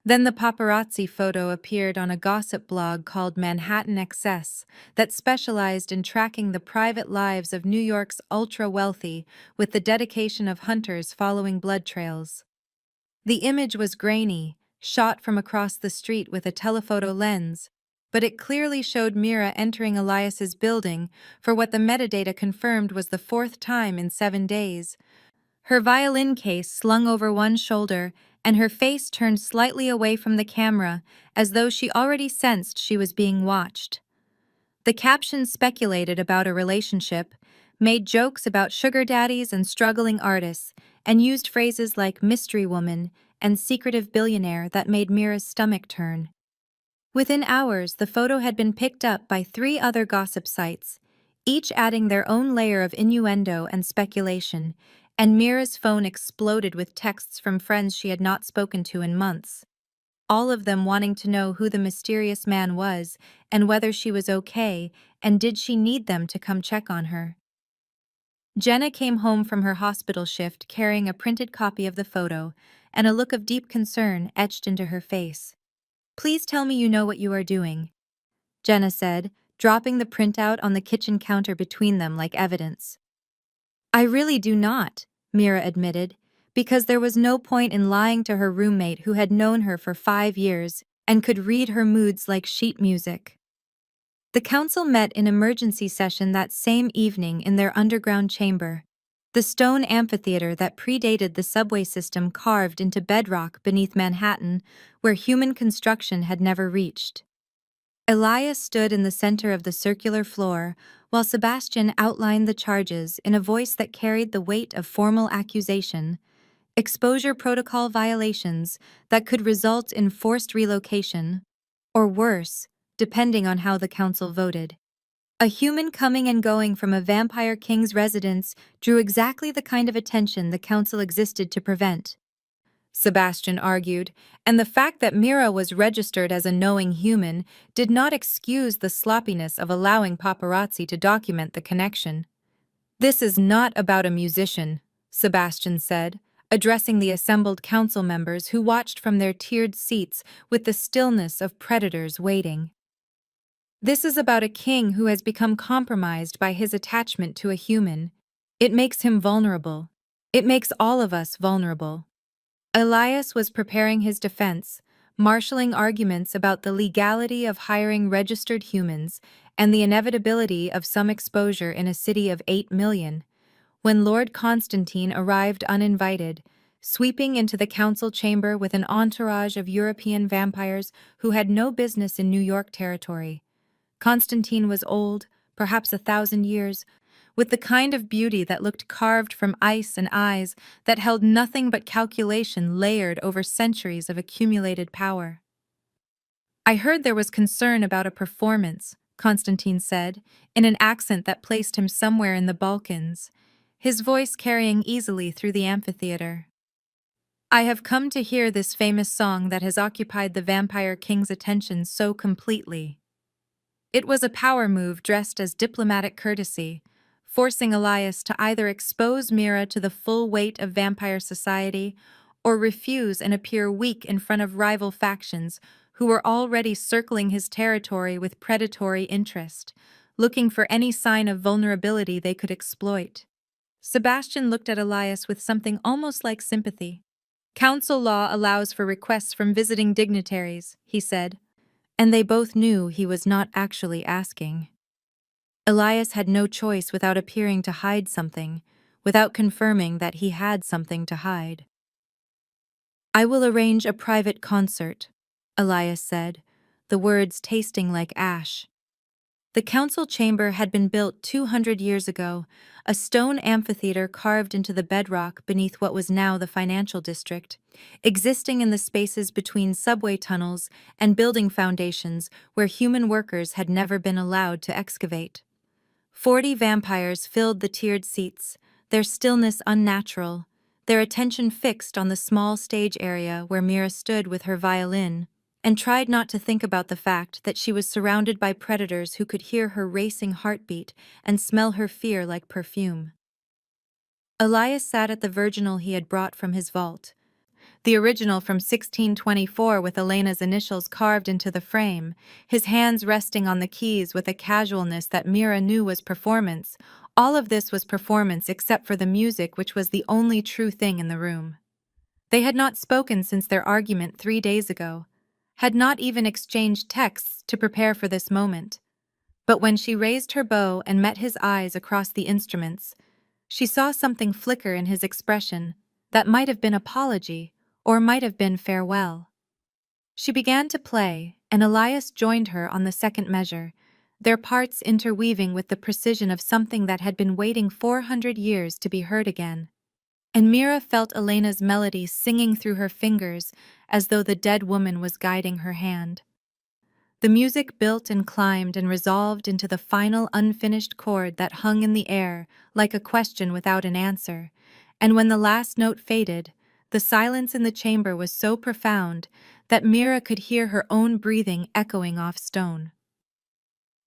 Then the paparazzi photo appeared on a gossip blog called Manhattan Excess that specialized in tracking the private lives of New York's ultra-wealthy with the dedication of hunters following blood trails. The image was grainy, shot from across the street with a telephoto lens, but it clearly showed Mira entering Elias's building for what the metadata confirmed was the 4th time in 7 days. Her violin case slung over one shoulder and her face turned slightly away from the camera as though she already sensed she was being watched. The captions speculated about a relationship, made jokes about sugar daddies and struggling artists, and used phrases like mystery woman and secretive billionaire that made Mira's stomach turn. Within hours, the photo had been picked up by 3 other gossip sites, each adding their own layer of innuendo and speculation, and Mira's phone exploded with texts from friends she had not spoken to in months, all of them wanting to know who the mysterious man was and whether she was okay and did she need them to come check on her. Jenna came home from her hospital shift carrying a printed copy of the photo and a look of deep concern etched into her face. Please tell me you know what you are doing, Jenna said, dropping the printout on the kitchen counter between them like evidence. I really do not, Mira admitted, because there was no point in lying to her roommate who had known her for 5 years and could read her moods like sheet music. The council met in emergency session that same evening in their underground chamber. The stone amphitheater that predated the subway system carved into bedrock beneath Manhattan, where human construction had never reached. Elias stood in the center of the circular floor, while Sebastian outlined the charges in a voice that carried the weight of formal accusation, exposure protocol violations that could result in forced relocation, or worse, depending on how the council voted. A human coming and going from a vampire king's residence drew exactly the kind of attention the council existed to prevent, Sebastian argued, and the fact that Mira was registered as a knowing human did not excuse the sloppiness of allowing paparazzi to document the connection. "This is not about a musician," Sebastian said, addressing the assembled council members who watched from their tiered seats with the stillness of predators waiting. "This is about a king who has become compromised by his attachment to a human. It makes him vulnerable. It makes all of us vulnerable." Elias was preparing his defense, marshalling arguments about the legality of hiring registered humans and the inevitability of some exposure in a city of 8 million, when Lord Constantine arrived uninvited, sweeping into the council chamber with an entourage of European vampires who had no business in New York territory. Constantine was old, perhaps 1,000 years, with the kind of beauty that looked carved from ice and eyes that held nothing but calculation layered over centuries of accumulated power. "I heard there was concern about a performance," Constantine said, in an accent that placed him somewhere in the Balkans, his voice carrying easily through the amphitheater. "I have come to hear this famous song that has occupied the Vampire King's attention so completely." It was a power move dressed as diplomatic courtesy, forcing Elias to either expose Mira to the full weight of vampire society or refuse and appear weak in front of rival factions who were already circling his territory with predatory interest, looking for any sign of vulnerability they could exploit. Sebastian looked at Elias with something almost like sympathy. "Council law allows for requests from visiting dignitaries," he said, and they both knew he was not actually asking. Elias had no choice without appearing to hide something, without confirming that he had something to hide. "I will arrange a private concert," Elias said, the words tasting like ash. The council chamber had been built 200 years ago, a stone amphitheater carved into the bedrock beneath what was now the financial district, existing in the spaces between subway tunnels and building foundations where human workers had never been allowed to excavate. 40 vampires filled the tiered seats, their stillness unnatural, their attention fixed on the small stage area where Mira stood with her violin, and tried not to think about the fact that she was surrounded by predators who could hear her racing heartbeat and smell her fear like perfume. Elias sat at the virginal he had brought from his vault, the original from 1624 with Elena's initials carved into the frame, his hands resting on the keys with a casualness that Mira knew was performance. All of this was performance except for the music, which was the only true thing in the room. They had not spoken since their argument 3 days ago, had not even exchanged texts to prepare for this moment. But when she raised her bow and met his eyes across the instruments, she saw something flicker in his expression that might have been apology or might have been farewell. She began to play, and Elias joined her on the second measure, their parts interweaving with the precision of something that had been waiting 400 years to be heard again. And Mira felt Elena's melody singing through her fingers as though the dead woman was guiding her hand. The music built and climbed and resolved into the final unfinished chord that hung in the air like a question without an answer, and when the last note faded, the silence in the chamber was so profound that Mira could hear her own breathing echoing off stone.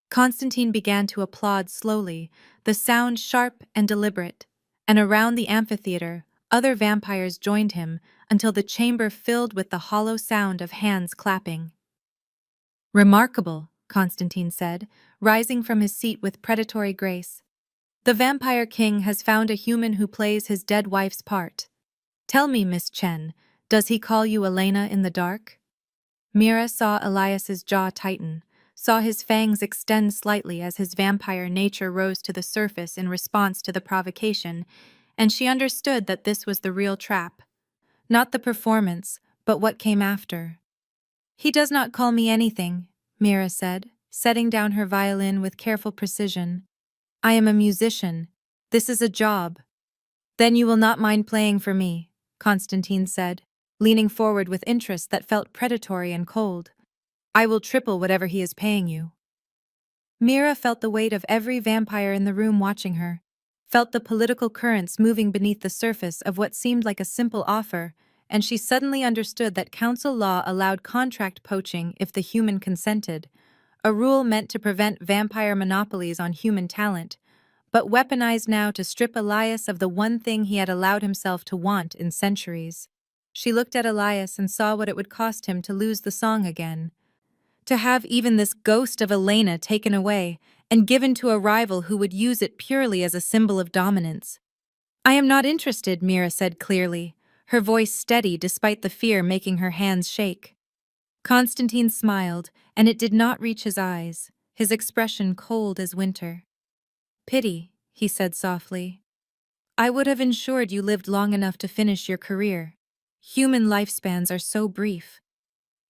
Constantine began to applaud slowly, the sound sharp and deliberate, and around the amphitheater, other vampires joined him until the chamber filled with the hollow sound of hands clapping. "Remarkable," Constantine said, rising from his seat with predatory grace. "The Vampire King has found a human who plays his dead wife's part. Tell me, Miss Chen, does he call you Elena in the dark?" Mira saw Elias's jaw tighten, saw his fangs extend slightly as his vampire nature rose to the surface in response to the provocation, and she understood that this was the real trap. Not the performance, but what came after. "He does not call me anything," Mira said, setting down her violin with careful precision. "I am a musician. This is a job." "Then you will not mind playing for me," Constantine said, leaning forward with interest that felt predatory and cold. "I will triple whatever he is paying you." Mira felt the weight of every vampire in the room watching her, felt the political currents moving beneath the surface of what seemed like a simple offer, and she suddenly understood that council law allowed contract poaching if the human consented, a rule meant to prevent vampire monopolies on human talent, but weaponized now to strip Elias of the one thing he had allowed himself to want in centuries. She looked at Elias and saw what it would cost him to lose the song again. To have even this ghost of Elena taken away and given to a rival who would use it purely as a symbol of dominance. "I am not interested," Mira said clearly, her voice steady despite the fear making her hands shake. Constantine smiled, and it did not reach his eyes, his expression cold as winter. "Pity," he said softly. "I would have ensured you lived long enough to finish your career. Human lifespans are so brief."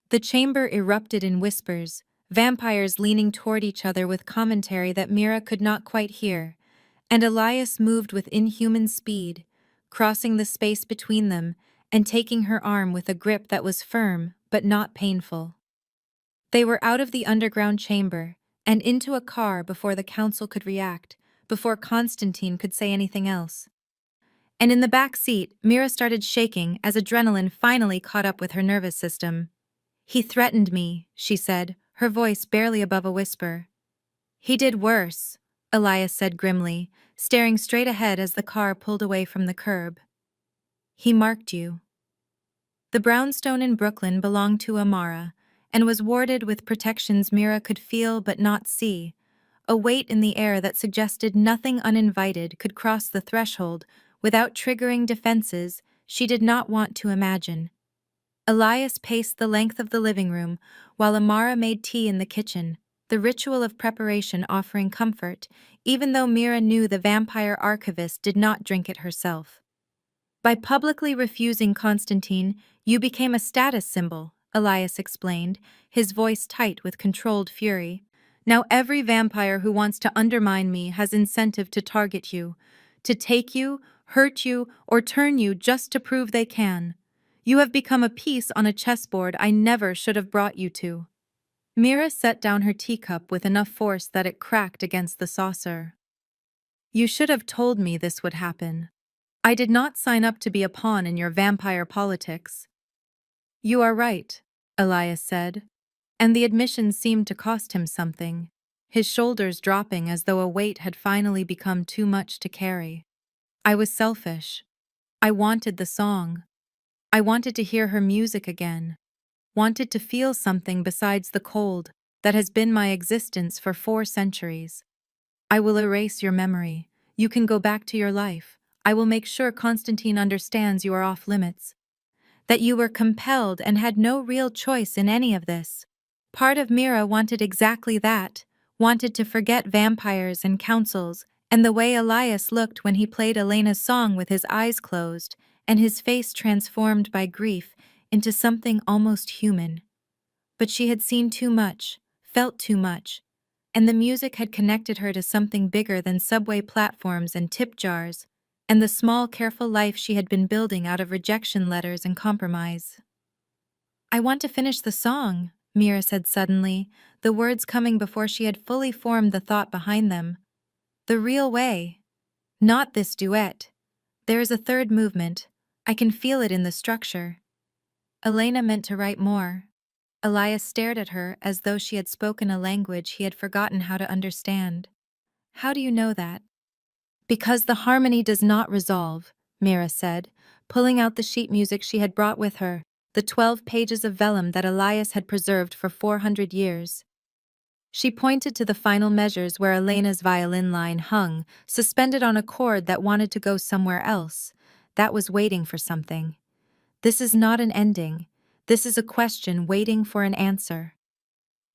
The chamber erupted in whispers, vampires leaning toward each other with commentary that Mira could not quite hear, and Elias moved with inhuman speed, crossing the space between them and taking her arm with a grip that was firm but not painful. They were out of the underground chamber and into a car before the council could react, before Constantine could say anything else. And in the back seat, Mira started shaking as adrenaline finally caught up with her nervous system. "He threatened me," she said, her voice barely above a whisper. "He did worse," Elias said grimly, staring straight ahead as the car pulled away from the curb. "He marked you." The brownstone in Brooklyn belonged to Amara, and was warded with protections Mira could feel but not see, a weight in the air that suggested nothing uninvited could cross the threshold without triggering defenses she did not want to imagine. Elias paced the length of the living room, while Amara made tea in the kitchen, the ritual of preparation offering comfort, even though Mira knew the vampire archivist did not drink it herself. "By publicly refusing Constantine, you became a status symbol," Elias explained, his voice tight with controlled fury. "Now every vampire who wants to undermine me has incentive to target you, to take you, hurt you, or turn you just to prove they can. You have become a piece on a chessboard I never should have brought you to." Mira set down her teacup with enough force that it cracked against the saucer. "You should have told me this would happen. I did not sign up to be a pawn in your vampire politics." "You are right," Elias said, and the admission seemed to cost him something, his shoulders dropping as though a weight had finally become too much to carry. "I was selfish. I wanted the song. I wanted to hear her music again, wanted to feel something besides the cold that has been my existence for 4 centuries. I will erase your memory. You can go back to your life. I will make sure Constantine understands you are off limits. That you were compelled and had no real choice in any of this." Part of Mira wanted exactly that, wanted to forget vampires and councils, and the way Elias looked when he played Elena's song with his eyes closed, and his face transformed by grief into something almost human. But she had seen too much, felt too much, and the music had connected her to something bigger than subway platforms and tip jars, and the small, careful life she had been building out of rejection letters and compromise. "I want to finish the song," Mira said suddenly, the words coming before she had fully formed the thought behind them. "The real way. Not this duet. There is a third movement. I can feel it in the structure." Elena meant to write more. Elias stared at her as though she had spoken a language he had forgotten how to understand. "How do you know that?" "Because the harmony does not resolve," Mira said, pulling out the sheet music she had brought with her, the 12 pages of vellum that Elias had preserved for 400 years. She pointed to the final measures where Elena's violin line hung, suspended on a cord that wanted to go somewhere else, that was waiting for something. "This is not an ending. This is a question waiting for an answer."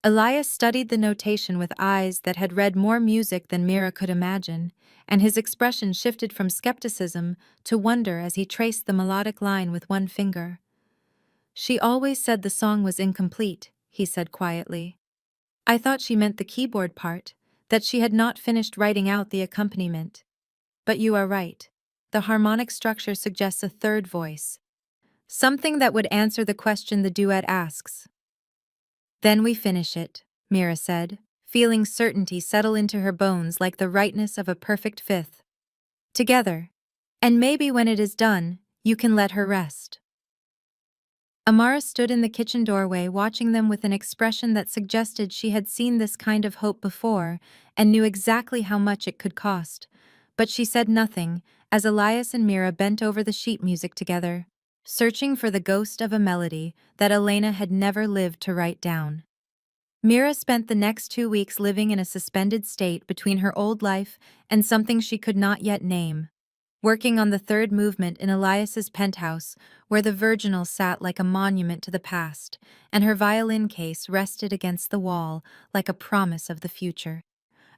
Elias studied the notation with eyes that had read more music than Mira could imagine, and his expression shifted from skepticism to wonder as he traced the melodic line with one finger. "She always said the song was incomplete," he said quietly. "I thought she meant the keyboard part, that she had not finished writing out the accompaniment. But you are right. The harmonic structure suggests a third voice, something that would answer the question the duet asks." "Then we finish it," Mira said, feeling certainty settle into her bones like the rightness of a perfect fifth. "Together. And maybe when it is done, you can let her rest." Amara stood in the kitchen doorway watching them with an expression that suggested she had seen this kind of hope before and knew exactly how much it could cost. But she said nothing as Elias and Mira bent over the sheet music together, searching for the ghost of a melody that Elena had never lived to write down. Mira spent the next 2 weeks living in a suspended state between her old life and something she could not yet name, working on the third movement in Elias's penthouse, where the virginal sat like a monument to the past, and her violin case rested against the wall like a promise of the future.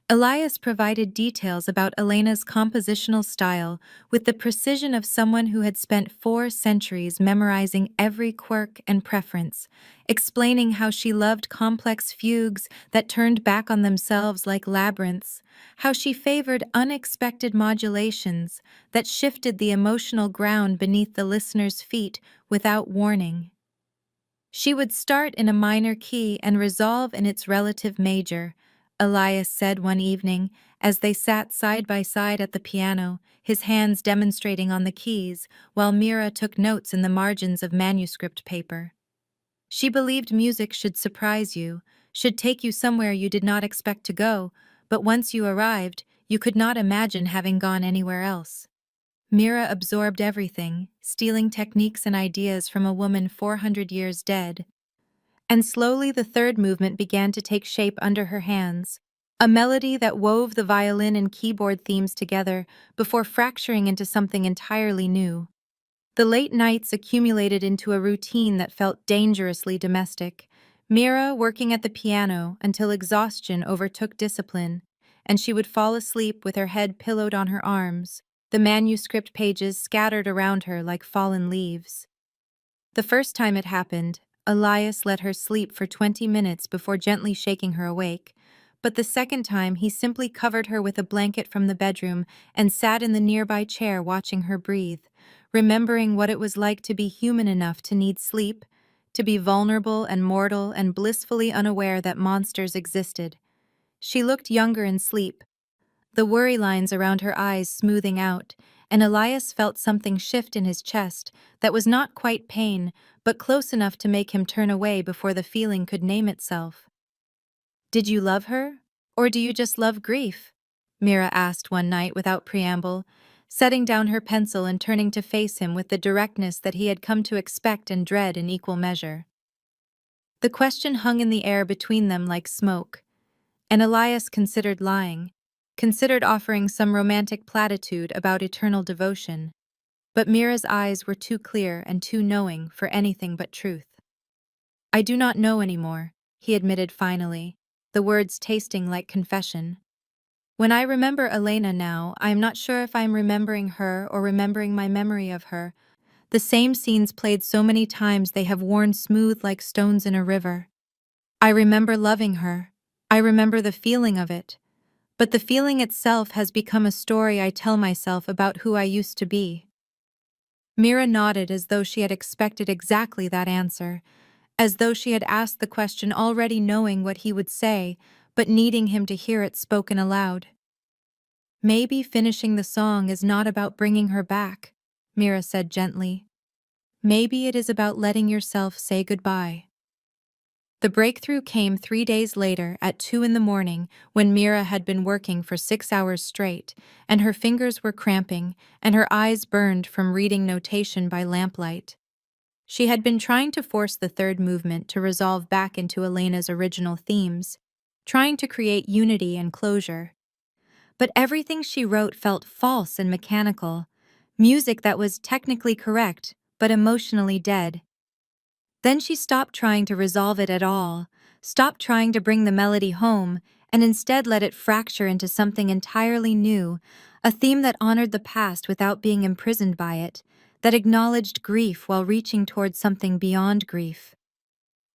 Elias provided details about Elena's compositional style with the precision of someone who had spent 4 centuries memorizing every quirk and preference, explaining how she loved complex fugues that turned back on themselves like labyrinths, how she favored unexpected modulations that shifted the emotional ground beneath the listener's feet without warning. She would start in a minor key and resolve in its relative major, Elias said one evening as they sat side by side at the piano, his hands demonstrating on the keys, while Mira took notes in the margins of manuscript paper. She believed music should surprise you, should take you somewhere you did not expect to go, but once you arrived, you could not imagine having gone anywhere else. Mira absorbed everything, stealing techniques and ideas from a woman 400 years dead. And slowly the third movement began to take shape under her hands, a melody that wove the violin and keyboard themes together before fracturing into something entirely new. The late nights accumulated into a routine that felt dangerously domestic, Mira working at the piano until exhaustion overtook discipline, and she would fall asleep with her head pillowed on her arms, the manuscript pages scattered around her like fallen leaves. The first time it happened, Elias let her sleep for 20 minutes before gently shaking her awake, but the second time he simply covered her with a blanket from the bedroom and sat in the nearby chair watching her breathe, remembering what it was like to be human enough to need sleep, to be vulnerable and mortal and blissfully unaware that monsters existed. She looked younger in sleep, the worry lines around her eyes smoothing out, and Elias felt something shift in his chest that was not quite pain, but close enough to make him turn away before the feeling could name itself. "Did you love her? Or do you just love grief?" Mira asked one night without preamble, setting down her pencil and turning to face him with the directness that he had come to expect and dread in equal measure. The question hung in the air between them like smoke, and Elias considered lying, considered offering some romantic platitude about eternal devotion, but Mira's eyes were too clear and too knowing for anything but truth. "I do not know anymore," he admitted finally, the words tasting like confession. "When I remember Elena now, I am not sure if I am remembering her or remembering my memory of her. The same scenes played so many times they have worn smooth like stones in a river. I remember loving her. I remember the feeling of it. But the feeling itself has become a story I tell myself about who I used to be." Mira nodded as though she had expected exactly that answer, as though she had asked the question already knowing what he would say, but needing him to hear it spoken aloud. "Maybe finishing the song is not about bringing her back," Mira said gently. "Maybe it is about letting yourself say goodbye." The breakthrough came 3 days later at 2 in the morning when Mira had been working for 6 hours straight, and her fingers were cramping and her eyes burned from reading notation by lamplight. She had been trying to force the third movement to resolve back into Elena's original themes, trying to create unity and closure. But everything she wrote felt false and mechanical, music that was technically correct but emotionally dead. Then she stopped trying to resolve it at all, Stop trying to bring the melody home, and instead let it fracture into something entirely new, a theme that honored the past without being imprisoned by it, that acknowledged grief while reaching towards something beyond grief.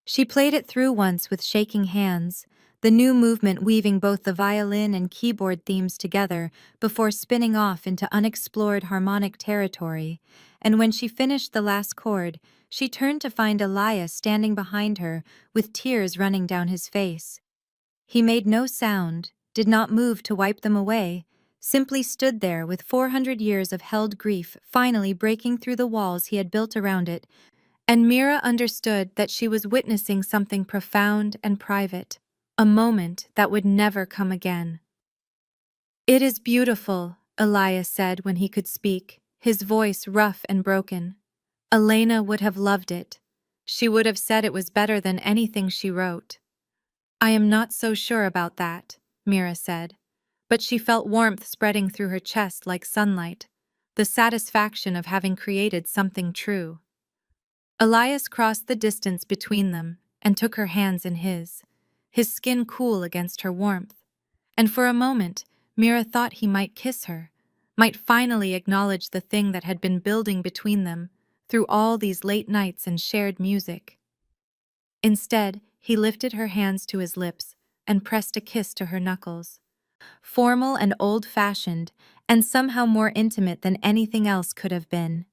She played it through once with shaking hands, the new movement weaving both the violin and keyboard themes together before spinning off into unexplored harmonic territory, and when she finished the last chord, she turned to find Elias standing behind her with tears running down his face. He made no sound, did not move to wipe them away, simply stood there with 400 years of held grief finally breaking through the walls he had built around it, and Mira understood that she was witnessing something profound and private, a moment that would never come again. "It is beautiful," Elias said when he could speak, his voice rough and broken. Elena would have loved it. She would have said it was better than anything she wrote. "I am not so sure about that," Mira said, but she felt warmth spreading through her chest like sunlight, the satisfaction of having created something true. Elias crossed the distance between them and took her hands in his skin cool against her warmth. And for a moment, Mira thought he might kiss her, might finally acknowledge the thing that had been building between them through all these late nights and shared music. Instead, he lifted her hands to his lips and pressed a kiss to her knuckles. Formal and old-fashioned, and somehow more intimate than anything else could have been.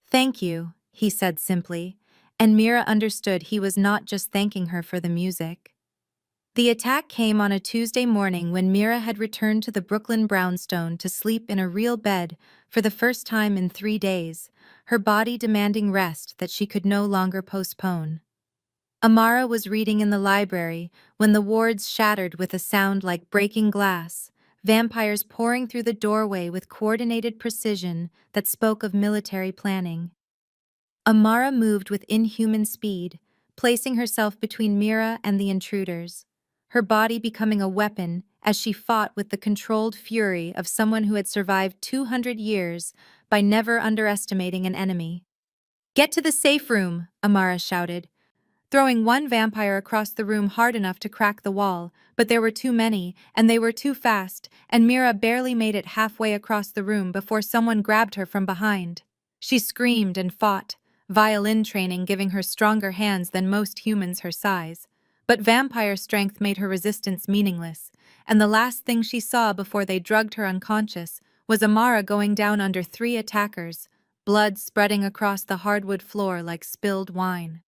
"Thank you," he said simply, and Mira understood he was not just thanking her for the music. The attack came on a Tuesday morning when Mira had returned to the Brooklyn brownstone to sleep in a real bed for the first time in 3 days, her body demanding rest that she could no longer postpone. Amara was reading in the library when the wards shattered with a sound like breaking glass, vampires pouring through the doorway with coordinated precision that spoke of military planning. Amara moved with inhuman speed, placing herself between Mira and the intruders, her body becoming a weapon as she fought with the controlled fury of someone who had survived 200 years by never underestimating an enemy. "Get to the safe room," Amara shouted, throwing one vampire across the room hard enough to crack the wall, but there were too many, and they were too fast, and Mira barely made it halfway across the room before someone grabbed her from behind. She screamed and fought, violin training giving her stronger hands than most humans her size. But vampire strength made her resistance meaningless, and the last thing she saw before they drugged her unconscious was Amara going down under 3 attackers, blood spreading across the hardwood floor like spilled wine.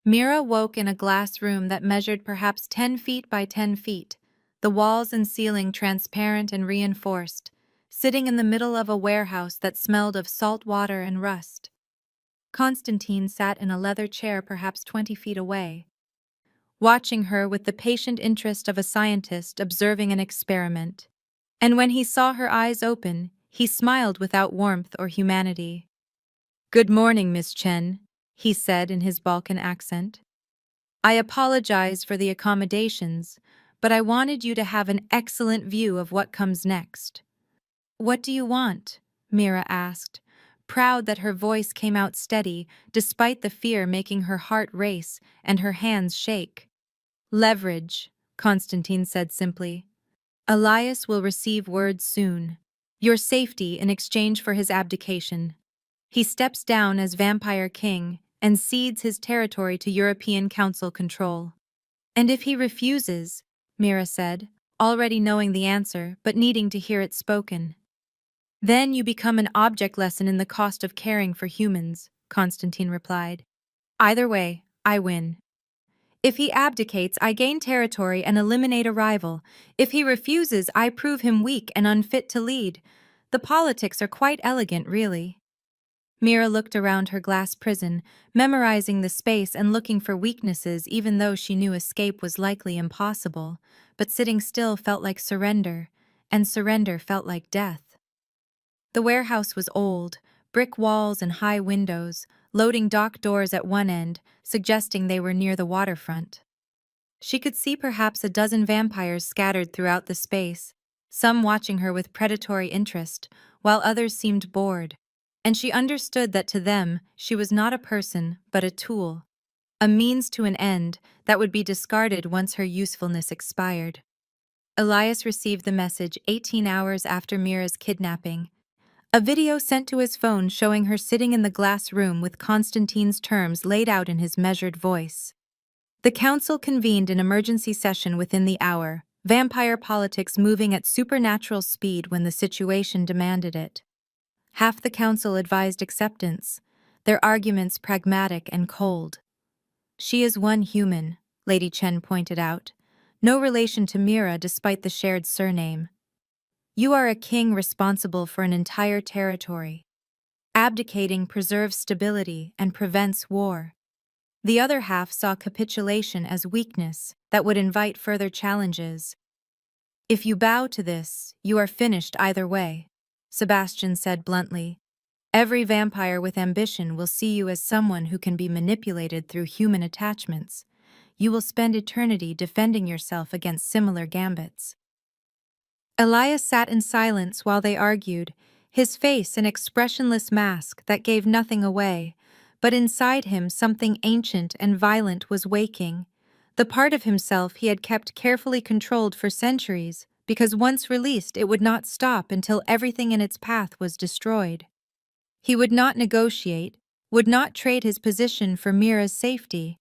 Mira woke in a glass room that measured perhaps 10 feet by 10 feet, the walls and ceiling transparent and reinforced, sitting in the middle of a warehouse that smelled of salt water and rust. Constantine sat in a leather chair perhaps 20 feet away, watching her with the patient interest of a scientist observing an experiment. And when he saw her eyes open, he smiled without warmth or humanity. "Good morning, Miss Chen," he said in his Balkan accent. "I apologize for the accommodations, but I wanted you to have an excellent view of what comes next." "What do you want?" Mira asked, proud that her voice came out steady despite the fear making her heart race and her hands shake. "Leverage," Constantine said simply. "Elias will receive word soon. Your safety in exchange for his abdication. He steps down as Vampire King and cedes his territory to European Council control." "And if he refuses," Mira said, already knowing the answer but needing to hear it spoken. "Then you become an object lesson in the cost of caring for humans," Constantine replied. "Either way, I win. If he abdicates, I gain territory and eliminate a rival. If he refuses, I prove him weak and unfit to lead. The politics are quite elegant, really." Mira looked around her glass prison, memorizing the space and looking for weaknesses even though she knew escape was likely impossible, but sitting still felt like surrender, and surrender felt like death. The warehouse was old, brick walls and high windows, loading dock doors at one end, suggesting they were near the waterfront. She could see perhaps a dozen vampires scattered throughout the space, some watching her with predatory interest, while others seemed bored. And she understood that to them, she was not a person, but a tool. a means to an end that would be discarded once her usefulness expired. Elias received the message 18 hours after Mira's kidnapping. A video sent to his phone showing her sitting in the glass room with Constantine's terms laid out in his measured voice. The council convened an emergency session within the hour, vampire politics moving at supernatural speed when the situation demanded it. Half the council advised acceptance, their arguments pragmatic and cold. She is one human, Lady Chen pointed out, no relation to Mira despite the shared surname. You are a king responsible for an entire territory. Abdicating preserves stability and prevents war. The other half saw capitulation as weakness that would invite further challenges. If you bow to this, you are finished either way, Sebastian said bluntly. Every vampire with ambition will see you as someone who can be manipulated through human attachments. You will spend eternity defending yourself against similar gambits. Elias sat in silence while they argued, his face an expressionless mask that gave nothing away, but inside him something ancient and violent was waking, the part of himself he had kept carefully controlled for centuries, because once released it would not stop until everything in its path was destroyed. He would not negotiate, would not trade his position for Mira's safety,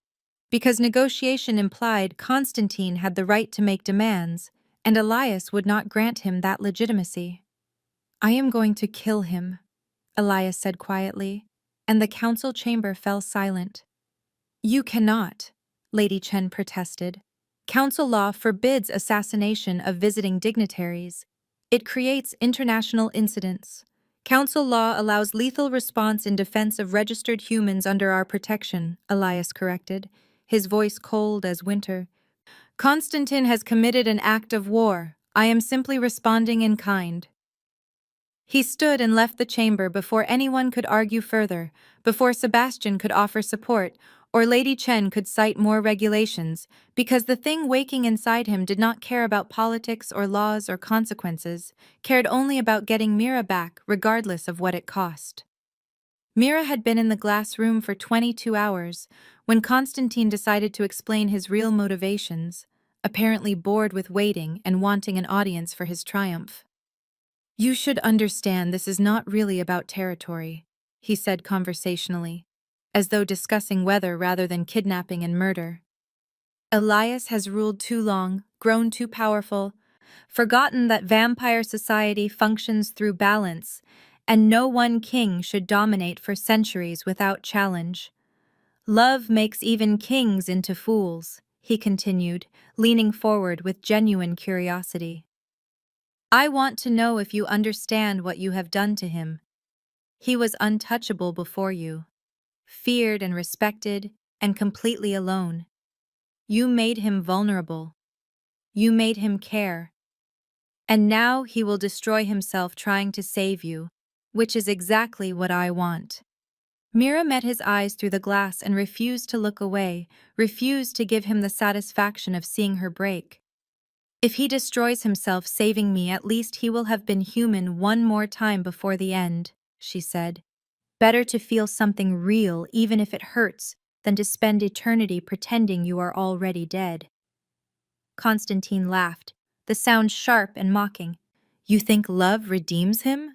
because negotiation implied Constantine had the right to make demands, and Elias would not grant him that legitimacy. I am going to kill him, Elias said quietly, and the council chamber fell silent. You cannot, Lady Chen protested. Council law forbids assassination of visiting dignitaries. It creates international incidents. Council law allows lethal response in defense of registered humans under our protection, Elias corrected, his voice cold as winter. Constantine has committed an act of war. I am simply responding in kind. He stood and left the chamber before anyone could argue further, before Sebastian could offer support, or Lady Chen could cite more regulations, because the thing waking inside him did not care about politics or laws or consequences, cared only about getting Mira back, regardless of what it cost. Mira had been in the glass room for 22 hours, when Constantine decided to explain his real motivations, apparently bored with waiting and wanting an audience for his triumph. You should understand this is not really about territory, he said conversationally, as though discussing weather rather than kidnapping and murder. Elias has ruled too long, grown too powerful, forgotten that vampire society functions through balance, and no one king should dominate for centuries without challenge. Love makes even kings into fools, he continued, leaning forward with genuine curiosity. I want to know if you understand what you have done to him. He was untouchable before you, feared and respected, and completely alone. You made him vulnerable. You made him care. And now he will destroy himself trying to save you, which is exactly what I want. Mira met his eyes through the glass and refused to look away, refused to give him the satisfaction of seeing her break. If he destroys himself saving me, at least he will have been human one more time before the end, she said. Better to feel something real, even if it hurts, than to spend eternity pretending you are already dead. Constantine laughed, the sound sharp and mocking. You think love redeems him?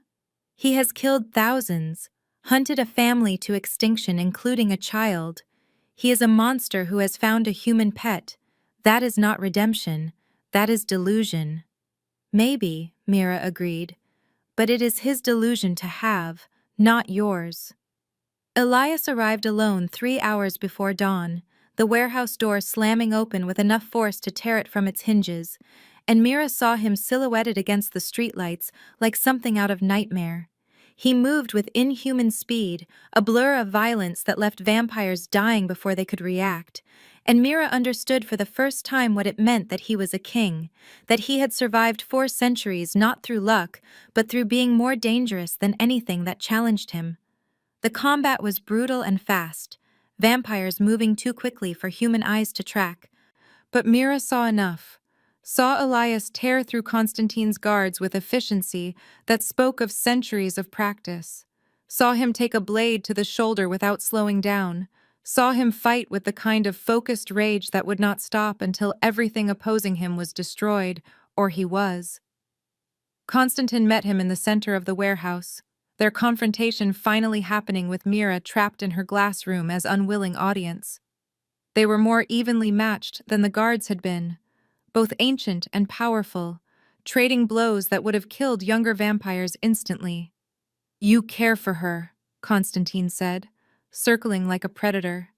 He has killed thousands, hunted a family to extinction, including a child. He is a monster who has found a human pet. That is not redemption. That is delusion. Maybe, Mira agreed, but it is his delusion to have, not yours. Elias arrived alone 3 hours before dawn, the warehouse door slamming open with enough force to tear it from its hinges, and Mira saw him silhouetted against the streetlights like something out of nightmare. He moved with inhuman speed, a blur of violence that left vampires dying before they could react, and Mira understood for the first time what it meant that he was a king, that he had survived 4 centuries not through luck, but through being more dangerous than anything that challenged him. The combat was brutal and fast, vampires moving too quickly for human eyes to track. But Mira saw enough, saw Elias tear through Constantine's guards with efficiency that spoke of centuries of practice, saw him take a blade to the shoulder without slowing down, saw him fight with the kind of focused rage that would not stop until everything opposing him was destroyed, or he was. Constantine met him in the center of the warehouse, their confrontation finally happening with Mira trapped in her glass room as unwilling audience. They were more evenly matched than the guards had been, both ancient and powerful, trading blows that would have killed younger vampires instantly. "You care for her," Constantine said, circling like a predator.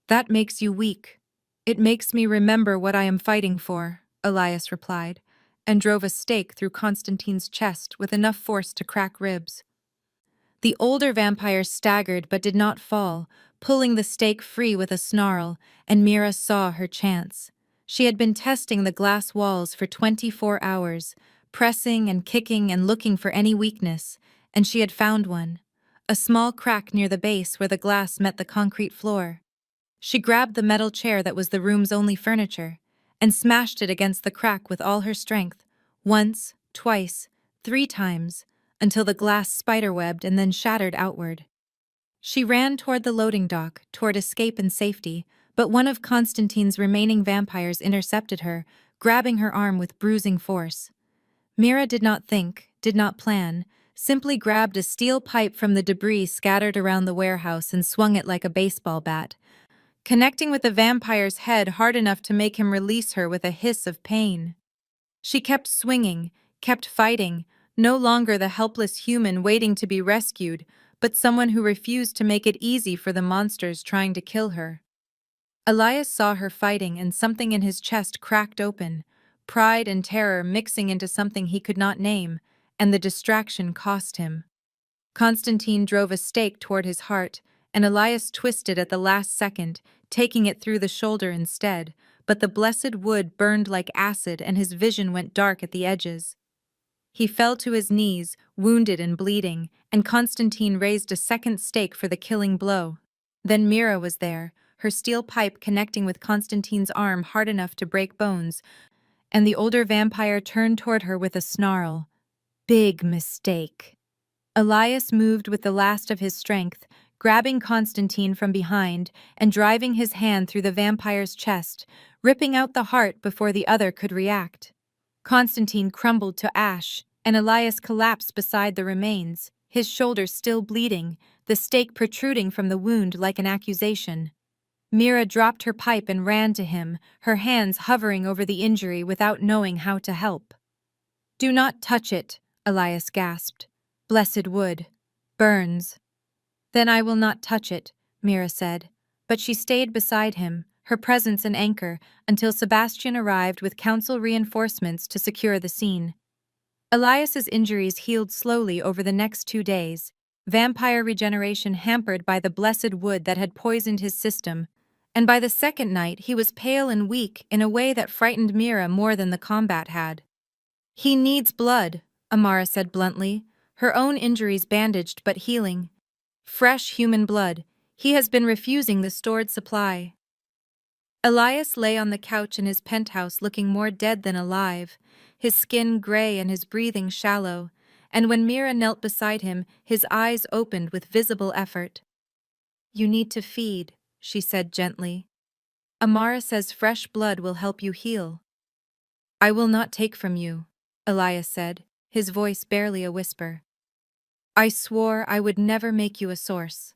"That makes you weak." "It makes me remember what I am fighting for," Elias replied, and drove a stake through Constantine's chest with enough force to crack ribs. The older vampire staggered but did not fall, pulling the stake free with a snarl, and Mira saw her chance. She had been testing the glass walls for 24 hours, pressing and kicking and looking for any weakness, and she had found one. A small crack near the base where the glass met the concrete floor. She grabbed the metal chair that was the room's only furniture, and smashed it against the crack with all her strength, once, twice, 3 times, until the glass spiderwebbed and then shattered outward. She ran toward the loading dock, toward escape and safety, but one of Constantine's remaining vampires intercepted her, grabbing her arm with bruising force. Mira did not think, did not plan, simply grabbed a steel pipe from the debris scattered around the warehouse and swung it like a baseball bat, connecting with the vampire's head hard enough to make him release her with a hiss of pain. She kept swinging, kept fighting, no longer the helpless human waiting to be rescued, but someone who refused to make it easy for the monsters trying to kill her. Elias saw her fighting and something in his chest cracked open, pride and terror mixing into something he could not name, and the distraction cost him. Constantine drove a stake toward his heart, and Elias twisted at the last second, taking it through the shoulder instead, but the blessed wood burned like acid and his vision went dark at the edges. He fell to his knees, wounded and bleeding, and Constantine raised a second stake for the killing blow. Then Mira was there, her steel pipe connecting with Constantine's arm hard enough to break bones, and the older vampire turned toward her with a snarl. Big mistake. Elias moved with the last of his strength, grabbing Constantine from behind and driving his hand through the vampire's chest, ripping out the heart before the other could react. Constantine crumbled to ash, and Elias collapsed beside the remains, his shoulder still bleeding, the stake protruding from the wound like an accusation. Mira dropped her pipe and ran to him, her hands hovering over the injury without knowing how to help. "Do not touch it," Elias gasped. "Blessed wood. Burns." "Then I will not touch it," Mira said, but she stayed beside him, her presence an anchor, until Sebastian arrived with council reinforcements to secure the scene. Elias's injuries healed slowly over the next 2 days, vampire regeneration hampered by the blessed wood that had poisoned his system, and by the second night he was pale and weak in a way that frightened Mira more than the combat had. "He needs blood," Amara said bluntly, her own injuries bandaged but healing. "Fresh human blood. He has been refusing the stored supply." Elias lay on the couch in his penthouse looking more dead than alive, his skin gray and his breathing shallow, and when Mira knelt beside him, his eyes opened with visible effort. "You need to feed," she said gently. "Amara says fresh blood will help you heal." "I will not take from you," Elias said, his voice barely a whisper. "I swore I would never make you a source."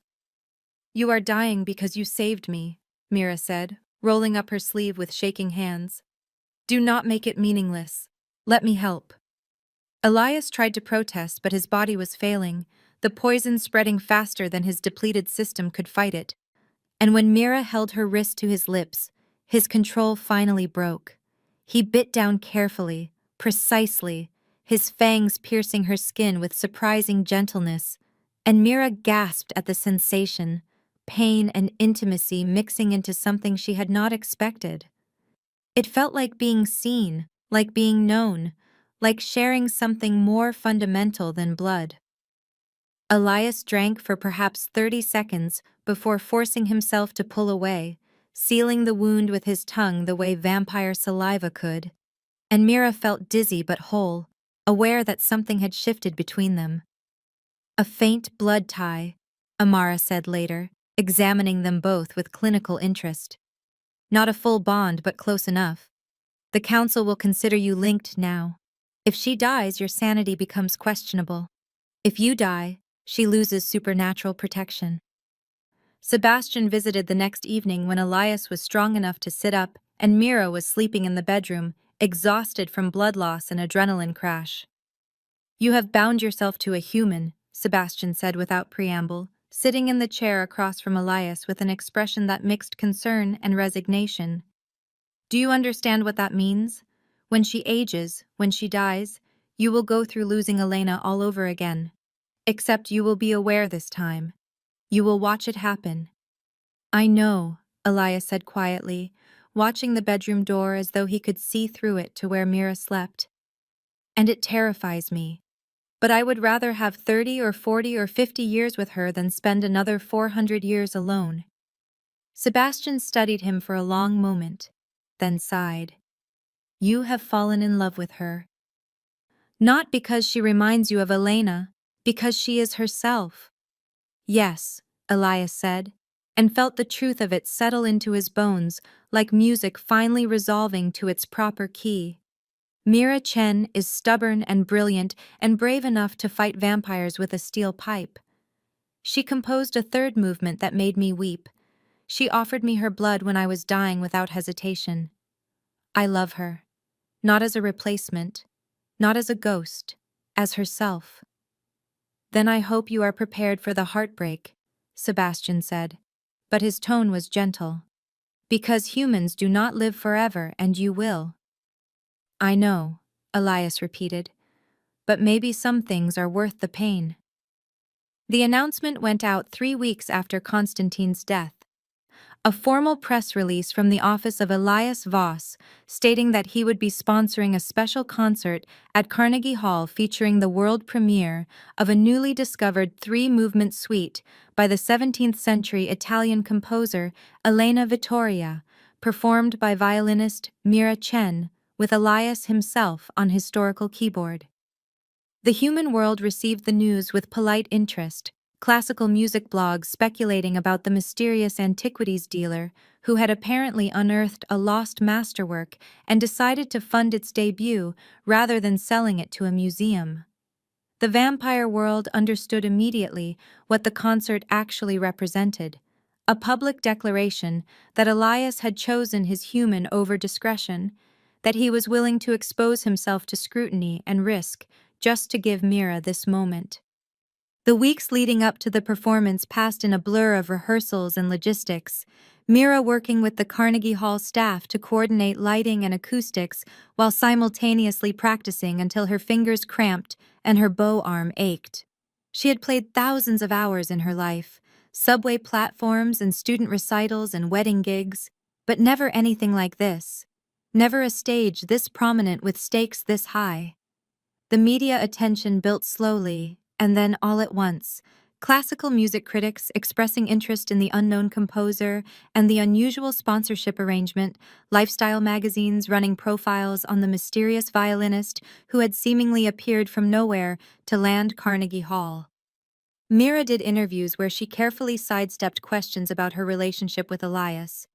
"You are dying because you saved me," Mira said, rolling up her sleeve with shaking hands. "Do not make it meaningless. Let me help." Elias tried to protest, but his body was failing, the poison spreading faster than his depleted system could fight it. And when Mira held her wrist to his lips, his control finally broke. He bit down carefully, precisely, his fangs piercing her skin with surprising gentleness, and Mira gasped at the sensation, pain and intimacy mixing into something she had not expected. It felt like being seen, like being known, like sharing something more fundamental than blood. Elias drank for perhaps 30 seconds before forcing himself to pull away, sealing the wound with his tongue the way vampire saliva could. And Mira felt dizzy but whole, aware that something had shifted between them. "A faint blood tie," Amara said later, examining them both with clinical interest. Not a full bond, but close enough. The council will consider you linked now. If she dies, your sanity becomes questionable. If you die, she loses supernatural protection. Sebastian visited the next evening when Elias was strong enough to sit up and Mira was sleeping in the bedroom, exhausted from blood loss and adrenaline crash. You have bound yourself to a human, Sebastian said without preamble, sitting in the chair across from Elias with an expression that mixed concern and resignation. Do you understand what that means? When she ages, when she dies, you will go through losing Elena all over again. Except you will be aware this time. You will watch it happen. I know, Elias said quietly, watching the bedroom door as though he could see through it to where Mira slept. And it terrifies me. But I would rather have 30 or 40 or 50 years with her than spend another 400 years alone. Sebastian studied him for a long moment, then sighed. You have fallen in love with her. Not because she reminds you of Elena, because she is herself. Yes, Elias said, and felt the truth of it settle into his bones like music finally resolving to its proper key. Mira Chen is stubborn and brilliant and brave enough to fight vampires with a steel pipe. She composed a third movement that made me weep. She offered me her blood when I was dying without hesitation. I love her. Not as a replacement, not as a ghost, as herself. Then I hope you are prepared for the heartbreak, Sebastian said, but his tone was gentle. Because humans do not live forever and you will. I know, Elias repeated, but maybe some things are worth the pain. The announcement went out 3 weeks after Constantine's death. A formal press release from the office of Elias Voss stating that he would be sponsoring a special concert at Carnegie Hall featuring the world premiere of a newly discovered 3-movement suite by the 17th-century Italian composer Elena Vittoria, performed by violinist Mira Chen, with Elias himself on historical keyboard. The human world received the news with polite interest, classical music blogs speculating about the mysterious antiquities dealer who had apparently unearthed a lost masterwork and decided to fund its debut rather than selling it to a museum. The vampire world understood immediately what the concert actually represented, a public declaration that Elias had chosen his human over discretion, that he was willing to expose himself to scrutiny and risk just to give Mira this moment. The weeks leading up to the performance passed in a blur of rehearsals and logistics, Mira working with the Carnegie Hall staff to coordinate lighting and acoustics while simultaneously practicing until her fingers cramped and her bow arm ached. She had played thousands of hours in her life, subway platforms and student recitals and wedding gigs, but never anything like this. Never a stage this prominent with stakes this high. The media attention built slowly, and then all at once, classical music critics expressing interest in the unknown composer and the unusual sponsorship arrangement, lifestyle magazines running profiles on the mysterious violinist who had seemingly appeared from nowhere to land Carnegie Hall. Mira did interviews where she carefully sidestepped questions about her relationship with Elias,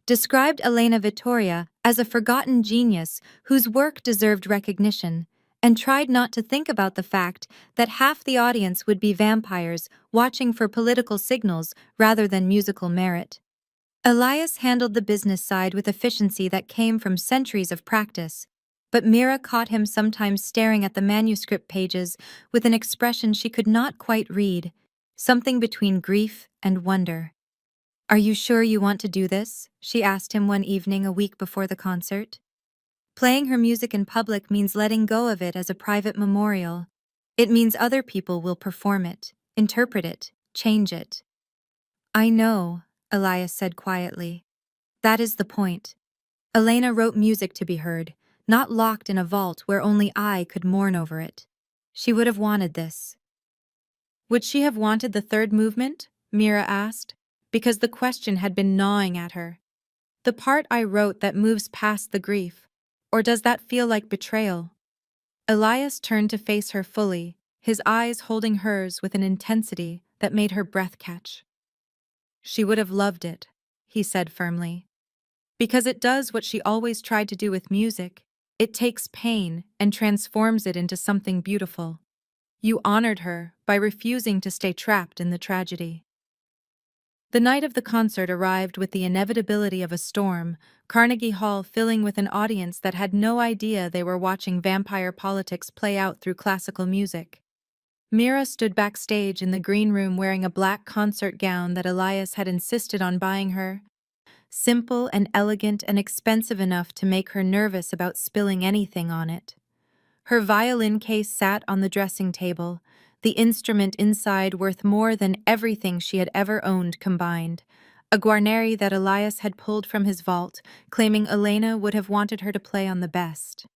described Elena Vittoria as a forgotten genius whose work deserved recognition, and tried not to think about the fact that half the audience would be vampires watching for political signals rather than musical merit. Elias handled the business side with efficiency that came from centuries of practice, but Mira caught him sometimes staring at the manuscript pages with an expression she could not quite read, something between grief and wonder. Are you sure you want to do this? She asked him one evening a week before the concert. Playing her music in public means letting go of it as a private memorial. It means other people will perform it, interpret it, change it. I know, Elias said quietly. That is the point. Elena wrote music to be heard, not locked in a vault where only I could mourn over it. She would have wanted this. Would she have wanted the third movement? Mira asked, because the question had been gnawing at her. The part I wrote that moves past the grief. Or does that feel like betrayal? Elias turned to face her fully, his eyes holding hers with an intensity that made her breath catch. She would have loved it, he said firmly. Because it does what she always tried to do with music. It takes pain and transforms it into something beautiful. You honored her by refusing to stay trapped in the tragedy. The night of the concert arrived with the inevitability of a storm, Carnegie Hall filling with an audience that had no idea they were watching vampire politics play out through classical music. Mira stood backstage in the green room wearing a black concert gown that Elias had insisted on buying her. Simple and elegant and expensive enough to make her nervous about spilling anything on it. Her violin case sat on the dressing table, the instrument inside worth more than everything she had ever owned combined, a Guarneri that Elias had pulled from his vault, claiming Elena would have wanted her to play on the best.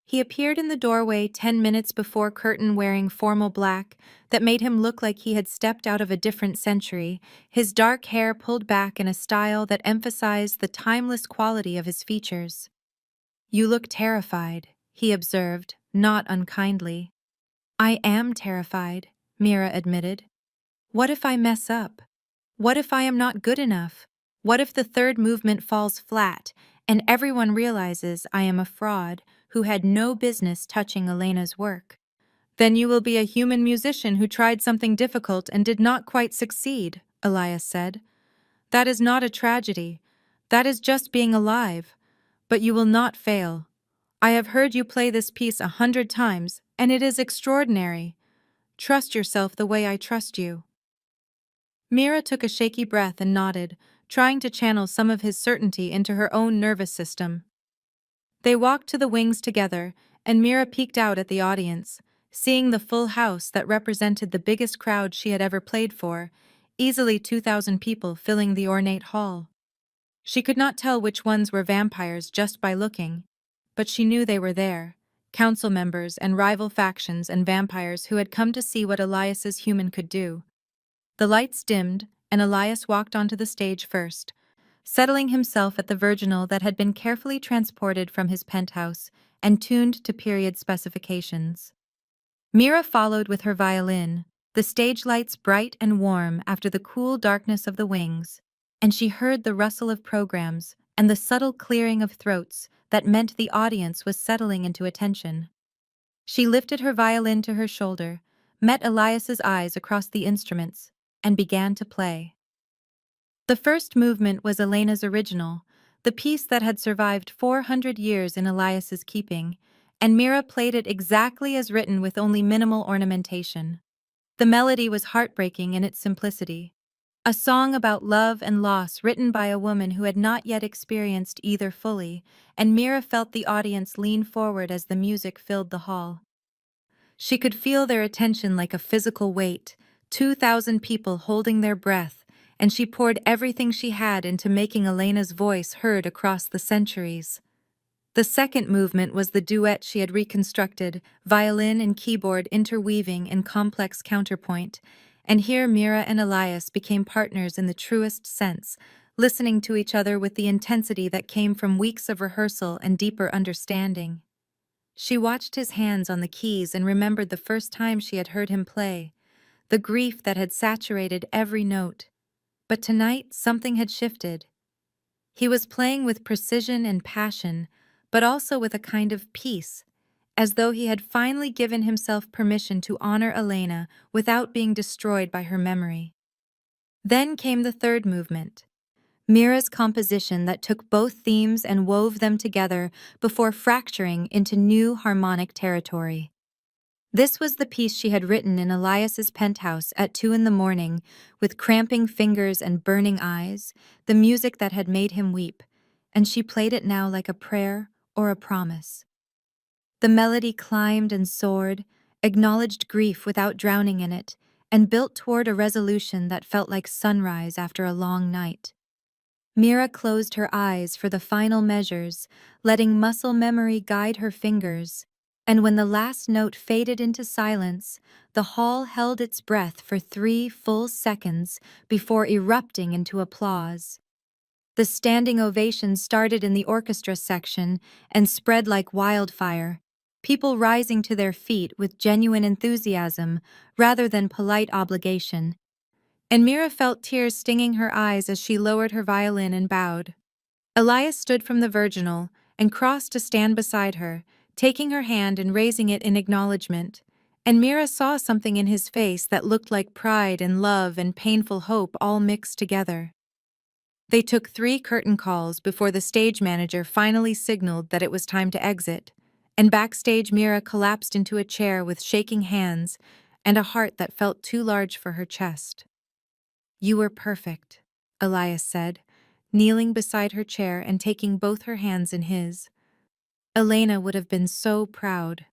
He appeared in the doorway 10 minutes before curtain wearing formal black that made him look like he had stepped out of a different century, his dark hair pulled back in a style that emphasized the timeless quality of his features. "You look terrified," he observed, not unkindly. "I am terrified," Mira admitted. "What if I mess up? What if I am not good enough? What if the third movement falls flat and everyone realizes I am a fraud who had no business touching Elena's work? Then you will be a human musician who tried something difficult and did not quite succeed," Elias said. "That is not a tragedy. That is just being alive. But you will not fail. I have heard you play this piece 100 times, and it is extraordinary. Trust yourself the way I trust you." Mira took a shaky breath and nodded, trying to channel some of his certainty into her own nervous system. They walked to the wings together, and Mira peeked out at the audience, seeing the full house that represented the biggest crowd she had ever played for, easily 2,000 people filling the ornate hall. She could not tell which ones were vampires just by looking, but she knew they were there, council members and rival factions and vampires who had come to see what Elias's human could do. The lights dimmed, and Elias walked onto the stage first, settling himself at the virginal that had been carefully transported from his penthouse and tuned to period specifications. Mira followed with her violin, the stage lights bright and warm after the cool darkness of the wings, and she heard the rustle of programs and the subtle clearing of throats that meant the audience was settling into attention. She lifted her violin to her shoulder, met Elias's eyes across the instruments, and began to play. The first movement was Elena's original, the piece that had survived 400 years in Elias's keeping, and Mira played it exactly as written with only minimal ornamentation. The melody was heartbreaking in its simplicity. A song about love and loss written by a woman who had not yet experienced either fully, and Mira felt the audience lean forward as the music filled the hall. She could feel their attention like a physical weight, 2,000 people holding their breath, and she poured everything she had into making Elena's voice heard across the centuries. The second movement was the duet she had reconstructed, violin and keyboard interweaving in complex counterpoint, and here Mira and Elias became partners in the truest sense, listening to each other with the intensity that came from weeks of rehearsal and deeper understanding. She watched his hands on the keys and remembered the first time she had heard him play, the grief that had saturated every note. But tonight something had shifted. He was playing with precision and passion, but also with a kind of peace, as though he had finally given himself permission to honor Elena without being destroyed by her memory. Then came the third movement, Mira's composition that took both themes and wove them together before fracturing into new harmonic territory. This was the piece she had written in Elias's penthouse at 2 a.m, with cramping fingers and burning eyes, the music that had made him weep, and she played it now like a prayer or a promise. The melody climbed and soared, acknowledged grief without drowning in it, and built toward a resolution that felt like sunrise after a long night. Mira closed her eyes for the final measures, letting muscle memory guide her fingers, and when the last note faded into silence, the hall held its breath for 3 full seconds before erupting into applause. The standing ovation started in the orchestra section and spread like wildfire, people rising to their feet with genuine enthusiasm rather than polite obligation. and Mira felt tears stinging her eyes as she lowered her violin and bowed. Elias stood from the virginal and crossed to stand beside her, taking her hand and raising it in acknowledgement, and Mira saw something in his face that looked like pride and love and painful hope all mixed together. They took 3 curtain calls before the stage manager finally signaled that it was time to exit, and backstage Mira collapsed into a chair with shaking hands and a heart that felt too large for her chest. "You were perfect," Elias said, kneeling beside her chair and taking both her hands in his. "Elena would have been so proud."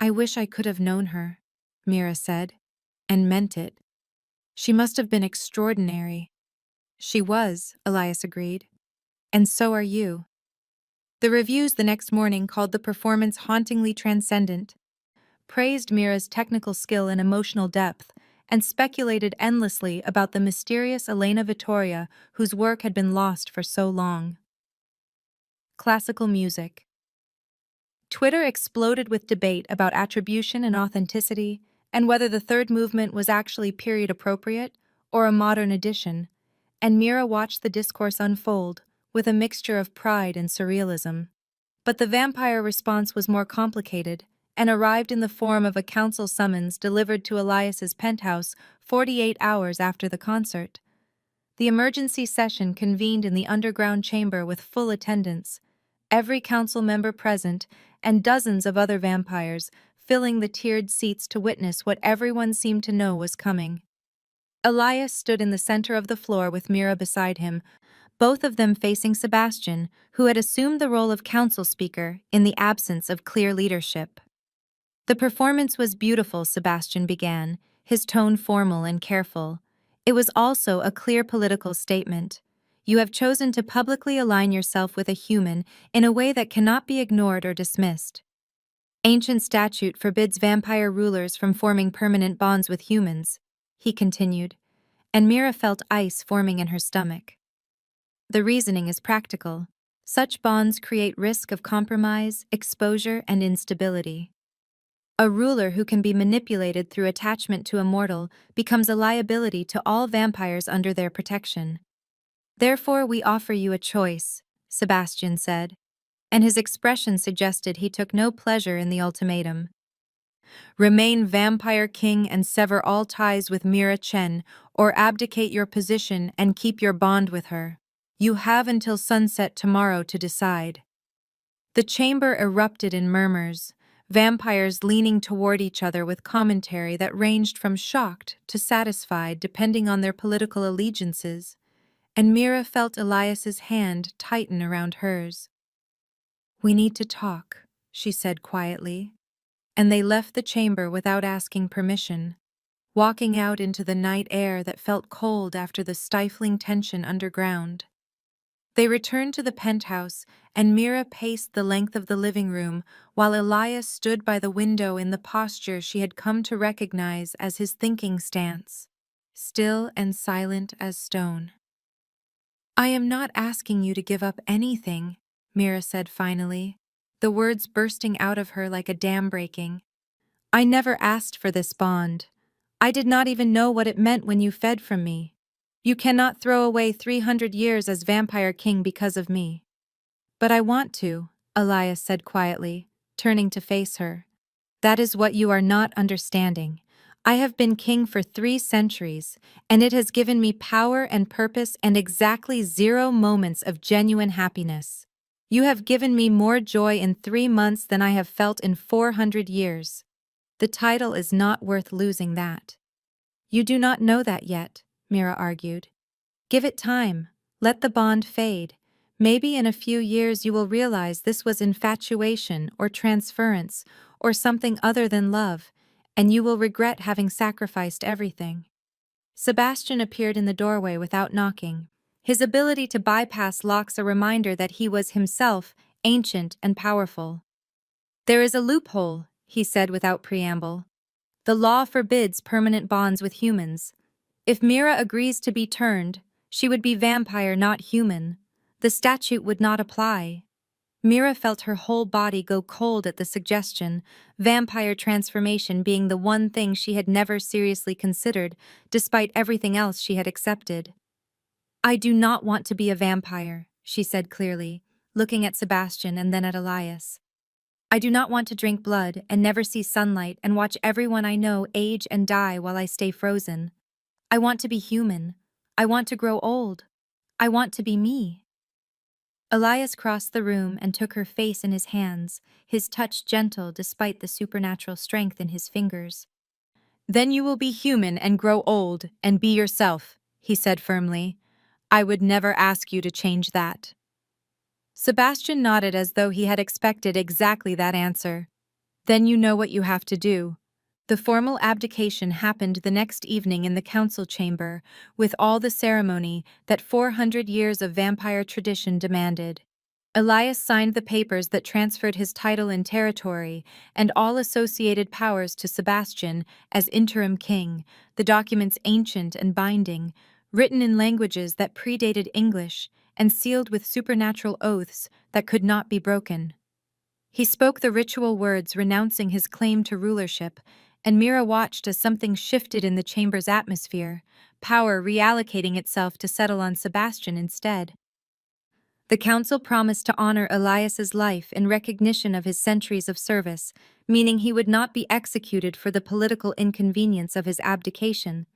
"I wish I could have known her," Mira said, and meant it. "She must have been extraordinary." "She was," Elias agreed. "And so are you." The reviews the next morning called the performance hauntingly transcendent, praised Mira's technical skill and emotional depth, and speculated endlessly about the mysterious Elena Vittoria whose work had been lost for so long. Classical music. Twitter exploded with debate about attribution and authenticity, and whether the third movement was actually period appropriate or a modern addition, and Mira watched the discourse unfold with a mixture of pride and surrealism. But the vampire response was more complicated and arrived in the form of a council summons delivered to Elias's penthouse 48 hours after the concert. The emergency session convened in the underground chamber with full attendance, every council member present, and dozens of other vampires filling the tiered seats to witness what everyone seemed to know was coming. Elias stood in the center of the floor with Mira beside him, both of them facing Sebastian, who had assumed the role of council speaker in the absence of clear leadership. "The performance was beautiful," Sebastian began, his tone formal and careful. "It was also a clear political statement. You have chosen to publicly align yourself with a human in a way that cannot be ignored or dismissed. Ancient statute forbids vampire rulers from forming permanent bonds with humans," he continued, and Mira felt ice forming in her stomach. "The reasoning is practical. Such bonds create risk of compromise, exposure, and instability. A ruler who can be manipulated through attachment to a mortal becomes a liability to all vampires under their protection. Therefore, we offer you a choice," Sebastian said, and his expression suggested he took no pleasure in the ultimatum. "Remain vampire king and sever all ties with Mira Chen, or abdicate your position and keep your bond with her. You have until sunset tomorrow to decide." The chamber erupted in murmurs, vampires leaning toward each other with commentary that ranged from shocked to satisfied depending on their political allegiances, and Mira felt Elias's hand tighten around hers. "We need to talk," she said quietly, and they left the chamber without asking permission, walking out into the night air that felt cold after the stifling tension underground. They returned to the penthouse, and Mira paced the length of the living room while Elias stood by the window in the posture she had come to recognize as his thinking stance, still and silent as stone. "I am not asking you to give up anything," Mira said finally, the words bursting out of her like a dam breaking. "I never asked for this bond. I did not even know what it meant when you fed from me. You cannot throw away 300 years as vampire king because of me." "But I want to," Elias said quietly, turning to face her. "That is what you are not understanding. I have been king for 3 centuries, and it has given me power and purpose and exactly 0 moments of genuine happiness. You have given me more joy in 3 months than I have felt in 400 years. The title is not worth losing that." "You do not know that yet," Mira argued. "Give it time. Let the bond fade. Maybe in a few years you will realize this was infatuation or transference or something other than love, and you will regret having sacrificed everything." Sebastian appeared in the doorway without knocking, his ability to bypass locks a reminder that he was himself ancient and powerful. "There is a loophole," he said without preamble. "The law forbids permanent bonds with humans. If Mira agrees to be turned, she would be vampire, not human. The statute would not apply." Mira felt her whole body go cold at the suggestion, vampire transformation being the one thing she had never seriously considered, despite everything else she had accepted. "I do not want to be a vampire," she said clearly, looking at Sebastian and then at Elias. "I do not want to drink blood and never see sunlight and watch everyone I know age and die while I stay frozen. I want to be human. I want to grow old. I want to be me." Elias crossed the room and took her face in his hands, his touch gentle despite the supernatural strength in his fingers. "Then you will be human and grow old and be yourself," he said firmly. "I would never ask you to change that." Sebastian nodded as though he had expected exactly that answer. "Then you know what you have to do." The formal abdication happened the next evening in the council chamber, with all the ceremony that 400 years of vampire tradition demanded. Elias signed the papers that transferred his title and territory and all associated powers to Sebastian as interim king, the documents ancient and binding, written in languages that predated English and sealed with supernatural oaths that could not be broken. He spoke the ritual words renouncing his claim to rulership, and Mira watched as something shifted in the chamber's atmosphere, power reallocating itself to settle on Sebastian instead. The council promised to honor Elias's life in recognition of his centuries of service, meaning he would not be executed for the political inconvenience of his abdication.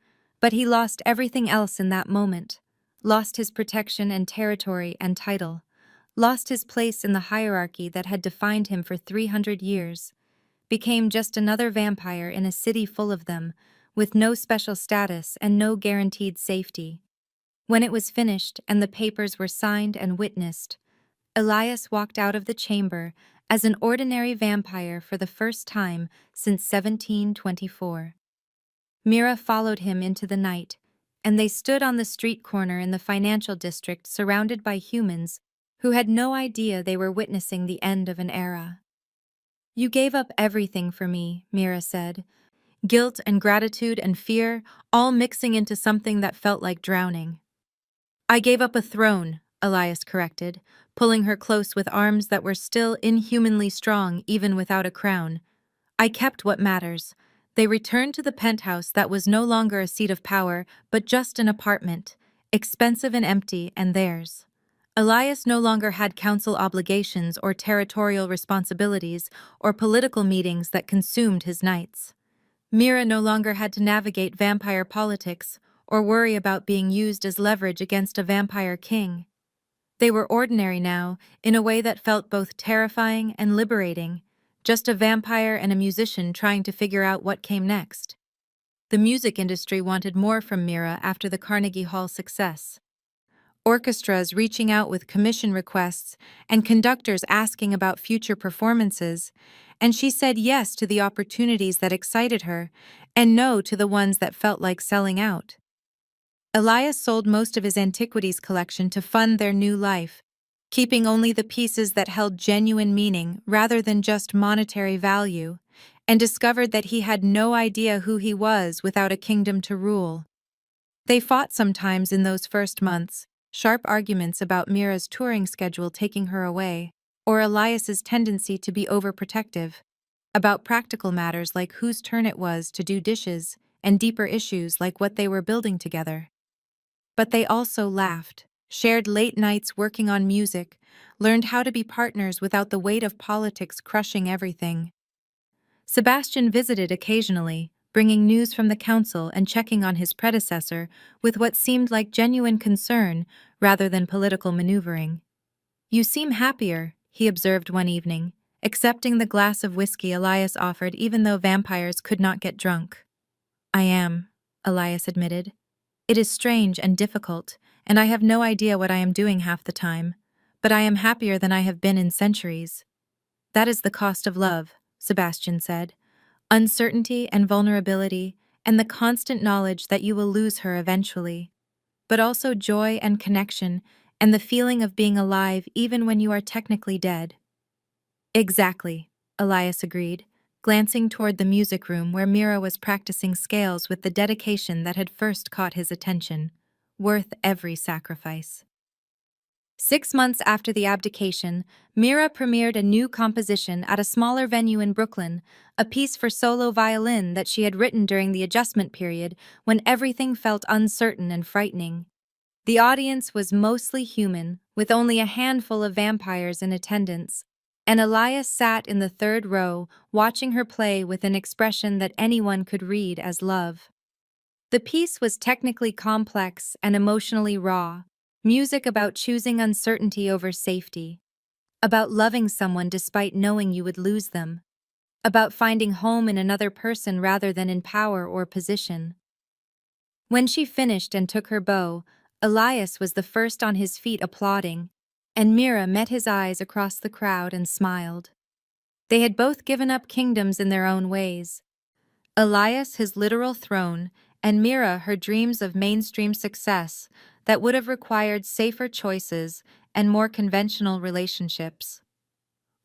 But he lost everything else in that moment, lost his protection and territory and title, lost his place in the hierarchy that had defined him for 300 years, became just another vampire in a city full of them, with no special status and no guaranteed safety. When it was finished and the papers were signed and witnessed, Elias walked out of the chamber as an ordinary vampire for the first time since 1724. Mira followed him into the night, and they stood on the street corner in the financial district surrounded by humans who had no idea they were witnessing the end of an era. "You gave up everything for me," Mira said. "Guilt and gratitude and fear, all mixing into something that felt like drowning." "I gave up a throne," Elias corrected, pulling her close with arms that were still inhumanly strong even without a crown. "I kept what matters." They returned to the penthouse that was no longer a seat of power, but just an apartment, expensive and empty, and theirs. Elias no longer had council obligations or territorial responsibilities or political meetings that consumed his nights. Mira no longer had to navigate vampire politics or worry about being used as leverage against a vampire king. They were ordinary now, in a way that felt both terrifying and liberating, just a vampire and a musician trying to figure out what came next. The music industry wanted more from Mira after the Carnegie Hall success. Orchestras reaching out with commission requests and conductors asking about future performances, and she said yes to the opportunities that excited her and no to the ones that felt like selling out. Elias sold most of his antiquities collection to fund their new life, keeping only the pieces that held genuine meaning rather than just monetary value, and discovered that he had no idea who he was without a kingdom to rule. They fought sometimes in those first months, sharp arguments about Mira's touring schedule taking her away, or Elias's tendency to be overprotective, about practical matters like whose turn it was to do dishes, and deeper issues like what they were building together. But they also laughed, shared late nights working on music, learned how to be partners without the weight of politics crushing everything. Sebastian visited occasionally, bringing news from the council and checking on his predecessor with what seemed like genuine concern rather than political maneuvering. "You seem happier," he observed one evening, accepting the glass of whiskey Elias offered even though vampires could not get drunk. "I am," Elias admitted. "It is strange and difficult, and I have no idea what I am doing half the time, but I am happier than I have been in centuries." "That is the cost of love," Sebastian said. "Uncertainty and vulnerability, and the constant knowledge that you will lose her eventually. But also joy and connection, and the feeling of being alive even when you are technically dead." "Exactly," Elias agreed, glancing toward the music room where Mira was practicing scales with the dedication that had first caught his attention. Worth every sacrifice. 6 months after the abdication, Mira premiered a new composition at a smaller venue in Brooklyn, a piece for solo violin that she had written during the adjustment period when everything felt uncertain and frightening. The audience was mostly human, with only a handful of vampires in attendance, and Elias sat in the third row, watching her play with an expression that anyone could read as love. The piece was technically complex and emotionally raw, music about choosing uncertainty over safety, about loving someone despite knowing you would lose them, about finding home in another person rather than in power or position. When she finished and took her bow, Elias was the first on his feet applauding, and Mira met his eyes across the crowd and smiled. They had both given up kingdoms in their own ways. Elias his literal throne, and Mira her dreams of mainstream success that would have required safer choices and more conventional relationships.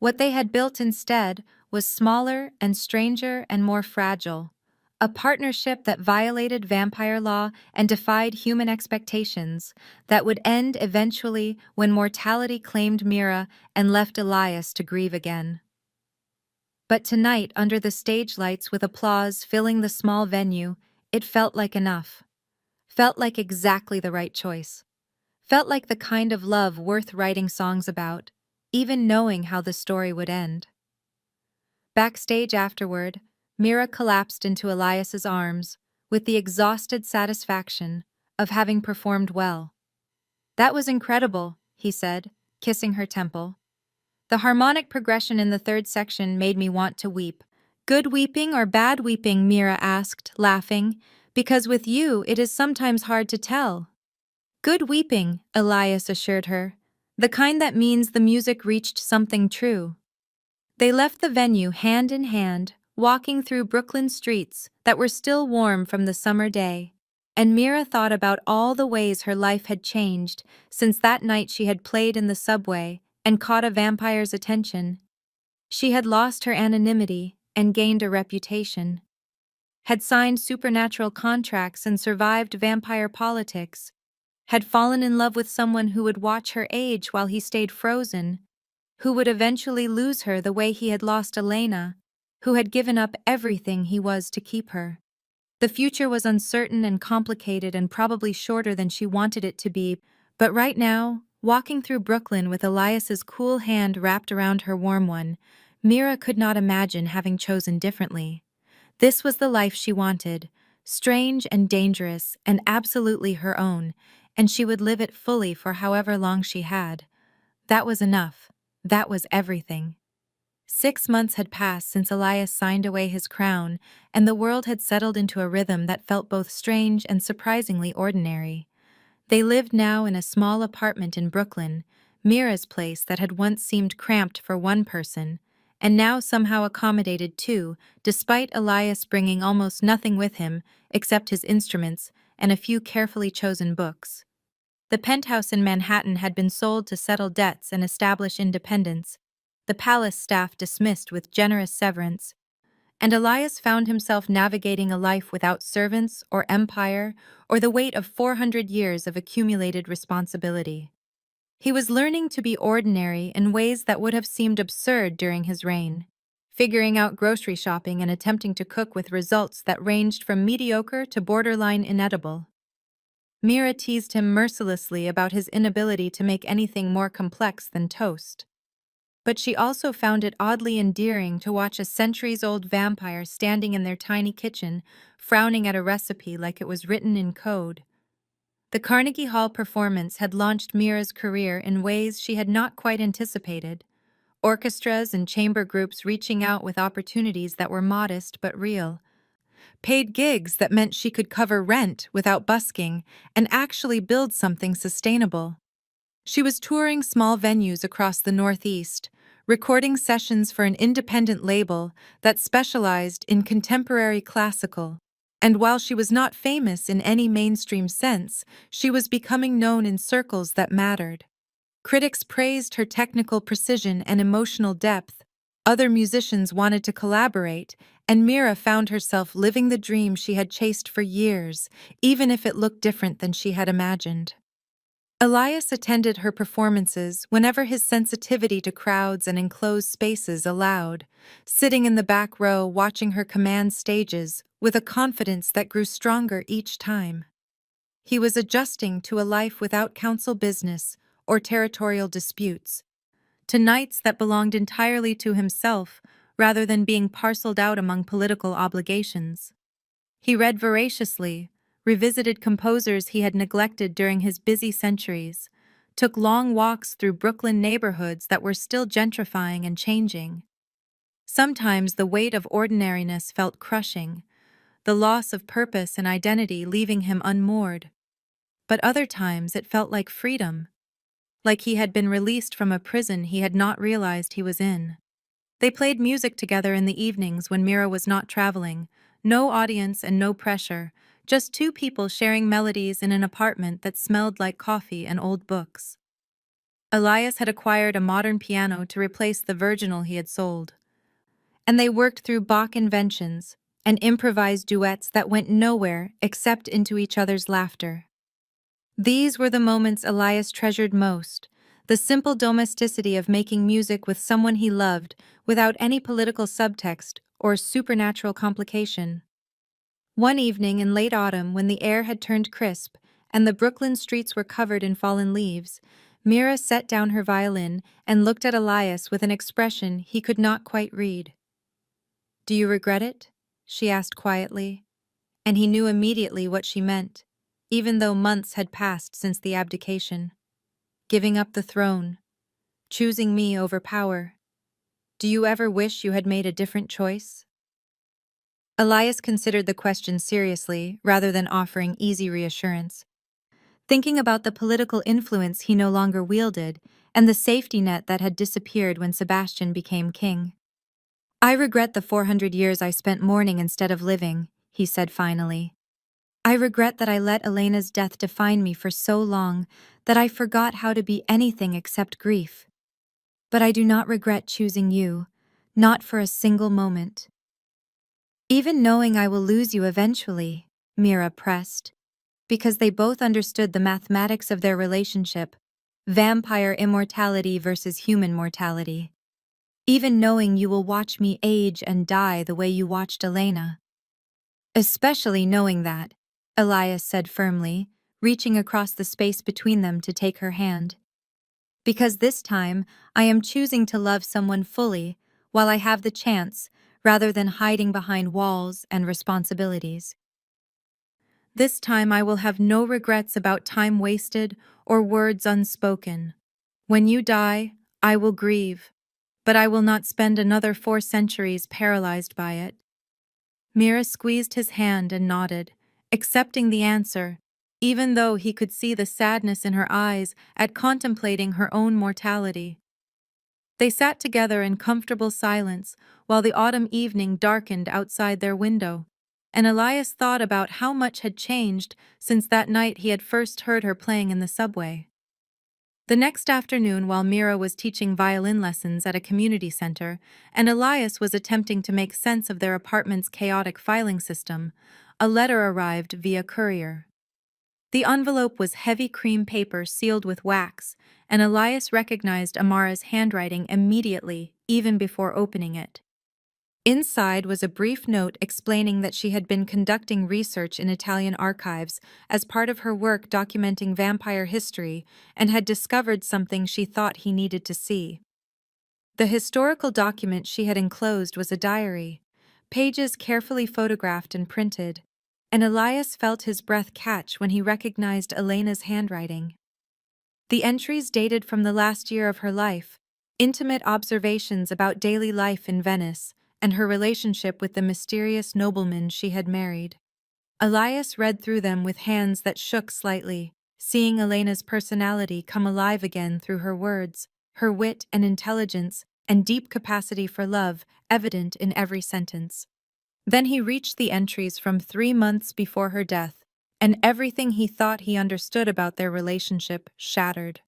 What they had built instead was smaller and stranger and more fragile, a partnership that violated vampire law and defied human expectations, that would end eventually when mortality claimed Mira and left Elias to grieve again. But tonight, under the stage lights with applause filling the small venue, it felt like enough. Felt like exactly the right choice. Felt like the kind of love worth writing songs about, even knowing how the story would end. Backstage afterward, Mira collapsed into Elias's arms with the exhausted satisfaction of having performed well. "That was incredible," he said, kissing her temple. "The harmonic progression in the third section made me want to weep." "Good weeping or bad weeping?" Mira asked, laughing, "because with you it is sometimes hard to tell." "Good weeping," Elias assured her, "the kind that means the music reached something true." They left the venue hand in hand, walking through Brooklyn streets that were still warm from the summer day, and Mira thought about all the ways her life had changed since that night she had played in the subway and caught a vampire's attention. She had lost her anonymity and gained a reputation, had signed supernatural contracts and survived vampire politics, had fallen in love with someone who would watch her age while he stayed frozen, who would eventually lose her the way he had lost Elena, who had given up everything he was to keep her. The future was uncertain and complicated and probably shorter than she wanted it to be, but right now, walking through Brooklyn with Elias's cool hand wrapped around her warm one, Mira could not imagine having chosen differently. This was the life she wanted, strange and dangerous and absolutely her own, and she would live it fully for however long she had. That was enough. That was everything. 6 months had passed since Elias signed away his crown, and the world had settled into a rhythm that felt both strange and surprisingly ordinary. They lived now in a small apartment in Brooklyn, Mira's place that had once seemed cramped for one person, and now somehow accommodated two, despite Elias bringing almost nothing with him except his instruments and a few carefully chosen books. The penthouse in Manhattan had been sold to settle debts and establish independence, the palace staff dismissed with generous severance, and Elias found himself navigating a life without servants or empire or the weight of 400 years of accumulated responsibility. He was learning to be ordinary in ways that would have seemed absurd during his reign, figuring out grocery shopping and attempting to cook with results that ranged from mediocre to borderline inedible. Mira teased him mercilessly about his inability to make anything more complex than toast. But she also found it oddly endearing to watch a centuries-old vampire standing in their tiny kitchen, frowning at a recipe like it was written in code. The Carnegie Hall performance had launched Mira's career in ways she had not quite anticipated, orchestras and chamber groups reaching out with opportunities that were modest but real. Paid gigs that meant she could cover rent without busking and actually build something sustainable. She was touring small venues across the Northeast, recording sessions for an independent label that specialized in contemporary classical. And while she was not famous in any mainstream sense, she was becoming known in circles that mattered. Critics praised her technical precision and emotional depth. Other musicians wanted to collaborate, and Mira found herself living the dream she had chased for years, even if it looked different than she had imagined. Elias attended her performances whenever his sensitivity to crowds and enclosed spaces allowed, sitting in the back row watching her command stages with a confidence that grew stronger each time. He was adjusting to a life without council business or territorial disputes, to nights that belonged entirely to himself rather than being parceled out among political obligations. He read voraciously, revisited composers he had neglected during his busy centuries, took long walks through Brooklyn neighborhoods that were still gentrifying and changing. Sometimes the weight of ordinariness felt crushing, the loss of purpose and identity leaving him unmoored. But other times it felt like freedom, like he had been released from a prison he had not realized he was in. They played music together in the evenings when Mira was not traveling, no audience and no pressure, just two people sharing melodies in an apartment that smelled like coffee and old books. Elias had acquired a modern piano to replace the virginal he had sold, and they worked through Bach inventions and improvised duets that went nowhere except into each other's laughter. These were the moments Elias treasured most, the simple domesticity of making music with someone he loved without any political subtext or supernatural complication. One evening in late autumn, when the air had turned crisp and the Brooklyn streets were covered in fallen leaves, Mira set down her violin and looked at Elias with an expression he could not quite read. "Do you regret it?" she asked quietly, and he knew immediately what she meant, even though months had passed since the abdication. "Giving up the throne, choosing me over power. Do you ever wish you had made a different choice?" Elias considered the question seriously, rather than offering easy reassurance. Thinking about the political influence he no longer wielded, and the safety net that had disappeared when Sebastian became king. "I regret the 400 years I spent mourning instead of living," he said finally. "I regret that I let Elena's death define me for so long that I forgot how to be anything except grief. But I do not regret choosing you, not for a single moment." "Even knowing I will lose you eventually," Mira pressed, because they both understood the mathematics of their relationship, vampire immortality versus human mortality. "Even knowing you will watch me age and die the way you watched Elena." "Especially knowing that," Elias said firmly, reaching across the space between them to take her hand. "Because this time, I am choosing to love someone fully while I have the chance, rather than hiding behind walls and responsibilities. This time I will have no regrets about time wasted or words unspoken. When you die, I will grieve, but I will not spend another 4 centuries paralyzed by it." Mira squeezed his hand and nodded, accepting the answer, even though he could see the sadness in her eyes at contemplating her own mortality. They sat together in comfortable silence while the autumn evening darkened outside their window, and Elias thought about how much had changed since that night he had first heard her playing in the subway. The next afternoon, while Mira was teaching violin lessons at a community center and Elias was attempting to make sense of their apartment's chaotic filing system, a letter arrived via courier. The envelope was heavy cream paper sealed with wax, and Elias recognized Amara's handwriting immediately, even before opening it. Inside was a brief note explaining that she had been conducting research in Italian archives as part of her work documenting vampire history and had discovered something she thought he needed to see. The historical document she had enclosed was a diary, pages carefully photographed and printed, and Elias felt his breath catch when he recognized Elena's handwriting. The entries dated from the last year of her life, intimate observations about daily life in Venice, and her relationship with the mysterious nobleman she had married. Elias read through them with hands that shook slightly, seeing Elena's personality come alive again through her words, her wit and intelligence, and deep capacity for love evident in every sentence. Then he reached the entries from 3 months before her death, and everything he thought he understood about their relationship shattered.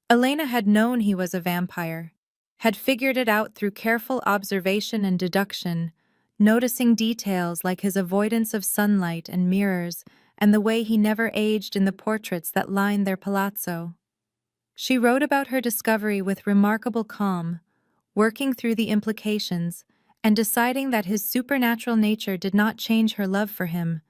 Elena had known he was a vampire, had figured it out through careful observation and deduction, noticing details like his avoidance of sunlight and mirrors and the way he never aged in the portraits that lined their palazzo. She wrote about her discovery with remarkable calm, working through the implications and deciding that his supernatural nature did not change her love for him.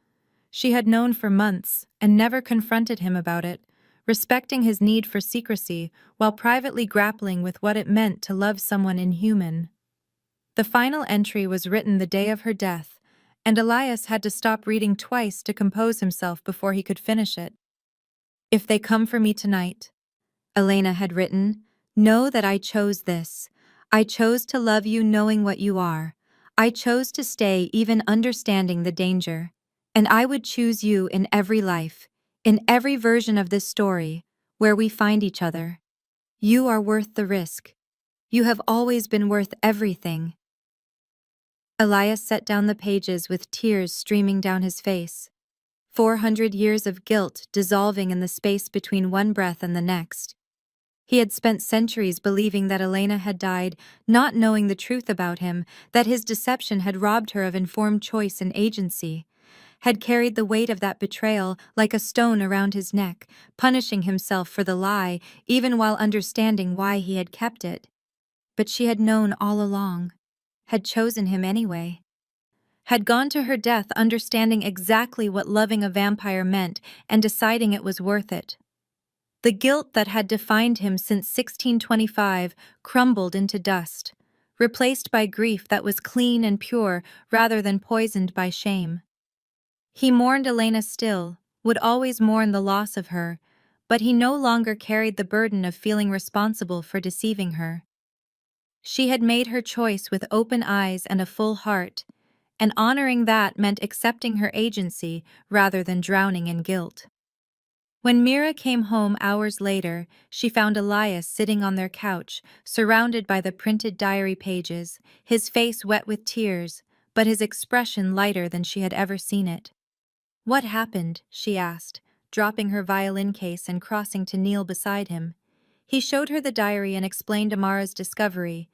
She had known for months and never confronted him about it, respecting his need for secrecy while privately grappling with what it meant to love someone inhuman. The final entry was written the day of her death, and Elias had to stop reading twice to compose himself before he could finish it. "If they come for me tonight," Elena had written, "know that I chose this. I chose to love you knowing what you are. I chose to stay even understanding the danger. And I would choose you in every life, in every version of this story, where we find each other. You are worth the risk. You have always been worth everything." Elias set down the pages with tears streaming down his face. 400 years of guilt dissolving in the space between one breath and the next. He had spent centuries believing that Elena had died, not knowing the truth about him, that his deception had robbed her of informed choice and agency, had carried the weight of that betrayal like a stone around his neck, punishing himself for the lie, even while understanding why he had kept it. But she had known all along, had chosen him anyway, had gone to her death understanding exactly what loving a vampire meant and deciding it was worth it. The guilt that had defined him since 1625 crumbled into dust, replaced by grief that was clean and pure rather than poisoned by shame. He mourned Elena still, would always mourn the loss of her, but he no longer carried the burden of feeling responsible for deceiving her. She had made her choice with open eyes and a full heart, and honoring that meant accepting her agency rather than drowning in guilt. When Mira came home hours later, she found Elias sitting on their couch, surrounded by the printed diary pages, his face wet with tears, but his expression lighter than she had ever seen it. "What happened?" she asked, dropping her violin case and crossing to kneel beside him. He showed her the diary and explained Amara's discovery,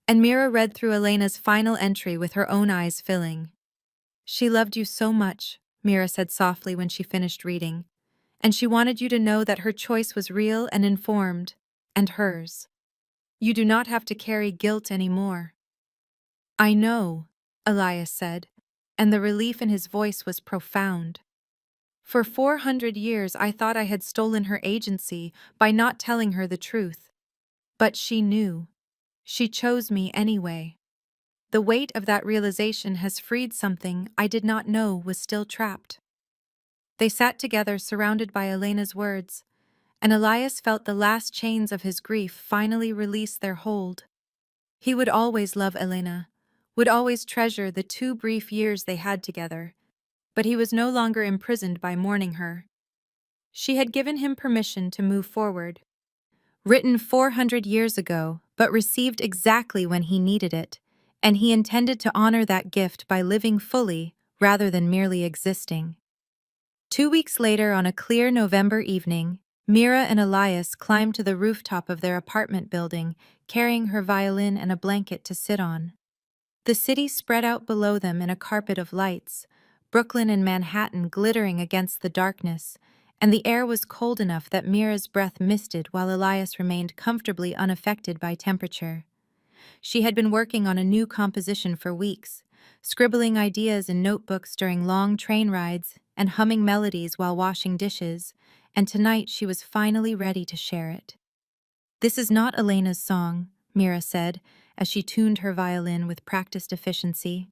and Mira read through Elena's final entry with her own eyes filling. "She loved you so much," Mira said softly when she finished reading, "and she wanted you to know that her choice was real and informed, and hers. You do not have to carry guilt anymore." "I know," Elias said, and the relief in his voice was profound. "For 400 years I thought I had stolen her agency by not telling her the truth. But she knew. She chose me anyway. The weight of that realization has freed something I did not know was still trapped." They sat together surrounded by Elena's words, and Elias felt the last chains of his grief finally release their hold. He would always love Elena, would always treasure the 2 brief years they had together, but he was no longer imprisoned by mourning her. She had given him permission to move forward. Written 400 years ago, but received exactly when he needed it, and he intended to honor that gift by living fully rather than merely existing. 2 weeks later, on a clear November evening, Mira and Elias climbed to the rooftop of their apartment building, carrying her violin and a blanket to sit on. The city spread out below them in a carpet of lights, Brooklyn and Manhattan glittering against the darkness, and the air was cold enough that Mira's breath misted while Elias remained comfortably unaffected by temperature. She had been working on a new composition for weeks, scribbling ideas in notebooks during long train rides and humming melodies while washing dishes, and tonight she was finally ready to share it. "This is not Elena's song," Mira said, as she tuned her violin with practiced efficiency.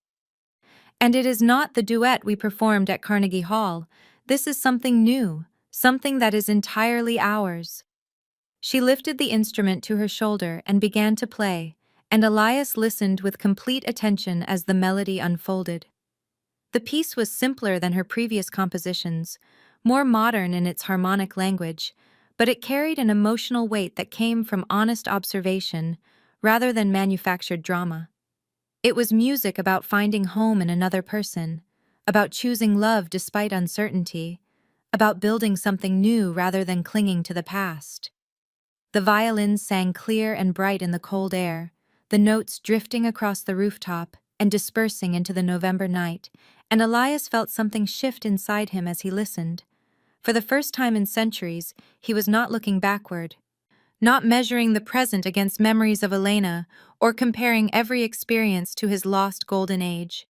"And it is not the duet we performed at Carnegie Hall. This is something new, something that is entirely ours." She lifted the instrument to her shoulder and began to play, and Elias listened with complete attention as the melody unfolded. The piece was simpler than her previous compositions, more modern in its harmonic language, but it carried an emotional weight that came from honest observation rather than manufactured drama. It was music about finding home in another person, about choosing love despite uncertainty, about building something new rather than clinging to the past. The violins sang clear and bright in the cold air, the notes drifting across the rooftop, and dispersing into the November night, and Elias felt something shift inside him as he listened. For the first time in centuries, he was not looking backward, not measuring the present against memories of Elena or comparing every experience to his lost golden age.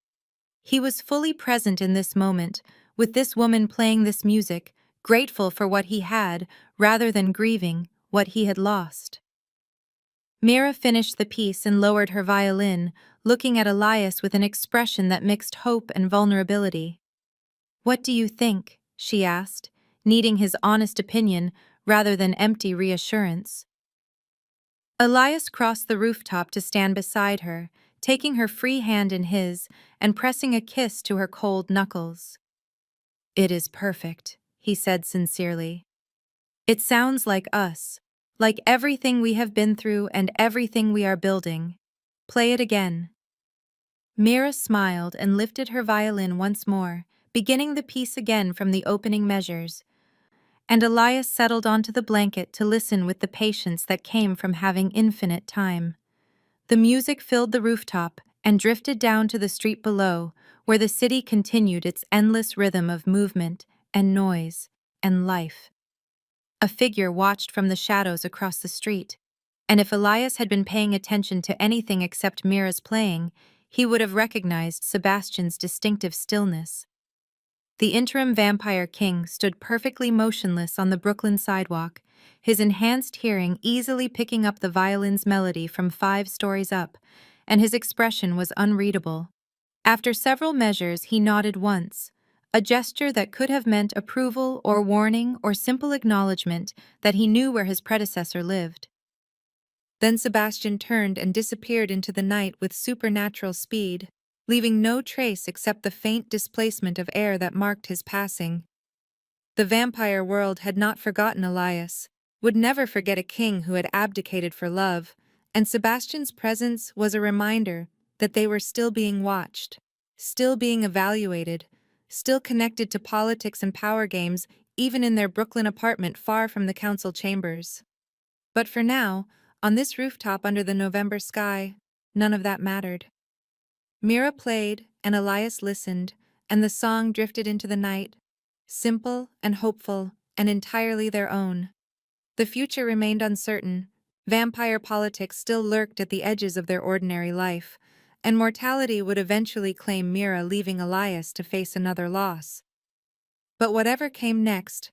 He was fully present in this moment, with this woman playing this music, grateful for what he had rather than grieving what he had lost. Mira finished the piece and lowered her violin, looking at Elias with an expression that mixed hope and vulnerability. "What do you think?" she asked, needing his honest opinion rather than empty reassurance. Elias crossed the rooftop to stand beside her, taking her free hand in his and pressing a kiss to her cold knuckles. "It is perfect," he said sincerely. "It sounds like us, like everything we have been through and everything we are building. Play it again." Mira smiled and lifted her violin once more, beginning the piece again from the opening measures, and Elias settled onto the blanket to listen with the patience that came from having infinite time. The music filled the rooftop and drifted down to the street below, where the city continued its endless rhythm of movement and noise and life. A figure watched from the shadows across the street, and if Elias had been paying attention to anything except Mira's playing, he would have recognized Sebastian's distinctive stillness. The interim vampire king stood perfectly motionless on the Brooklyn sidewalk, his enhanced hearing easily picking up the violin's melody from 5 stories up, and his expression was unreadable. After several measures, he nodded once, a gesture that could have meant approval or warning or simple acknowledgement that he knew where his predecessor lived. Then Sebastian turned and disappeared into the night with supernatural speed, leaving no trace except the faint displacement of air that marked his passing. The vampire world had not forgotten Elias, would never forget a king who had abdicated for love, and Sebastian's presence was a reminder that they were still being watched, still being evaluated, still connected to politics and power games, even in their Brooklyn apartment far from the council chambers. But for now, on this rooftop under the November sky, none of that mattered. Mira played, and Elias listened, and the song drifted into the night, simple and hopeful and entirely their own. The future remained uncertain. Vampire politics still lurked at the edges of their ordinary life, and mortality would eventually claim Mira, leaving Elias to face another loss. But whatever came next,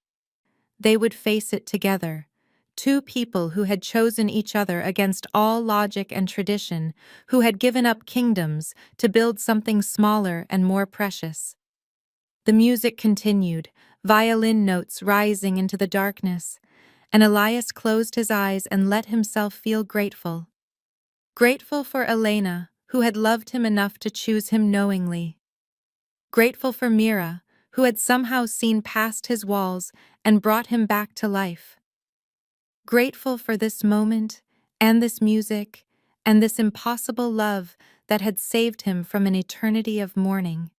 they would face it together. 2 people who had chosen each other against all logic and tradition, who had given up kingdoms to build something smaller and more precious. The music continued, violin notes rising into the darkness, and Elias closed his eyes and let himself feel grateful. Grateful for Elena, who had loved him enough to choose him knowingly. Grateful for Mira, who had somehow seen past his walls and brought him back to life. Grateful for this moment, and this music, and this impossible love that had saved him from an eternity of mourning.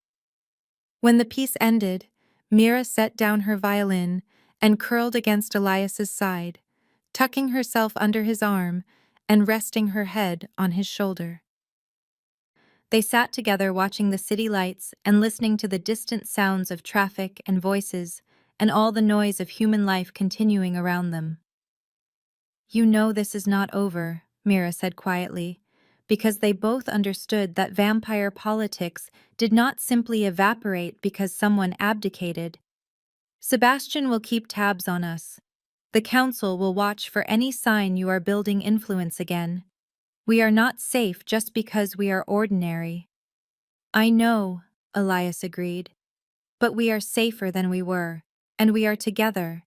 When the piece ended, Mira set down her violin and curled against Elias's side, tucking herself under his arm and resting her head on his shoulder. They sat together watching the city lights and listening to the distant sounds of traffic and voices and all the noise of human life continuing around them. "You know this is not over," Mira said quietly, because they both understood that vampire politics did not simply evaporate because someone abdicated. "Sebastian will keep tabs on us. The council will watch for any sign you are building influence again. We are not safe just because we are ordinary." "I know," Elias agreed, "but we are safer than we were, and we are together.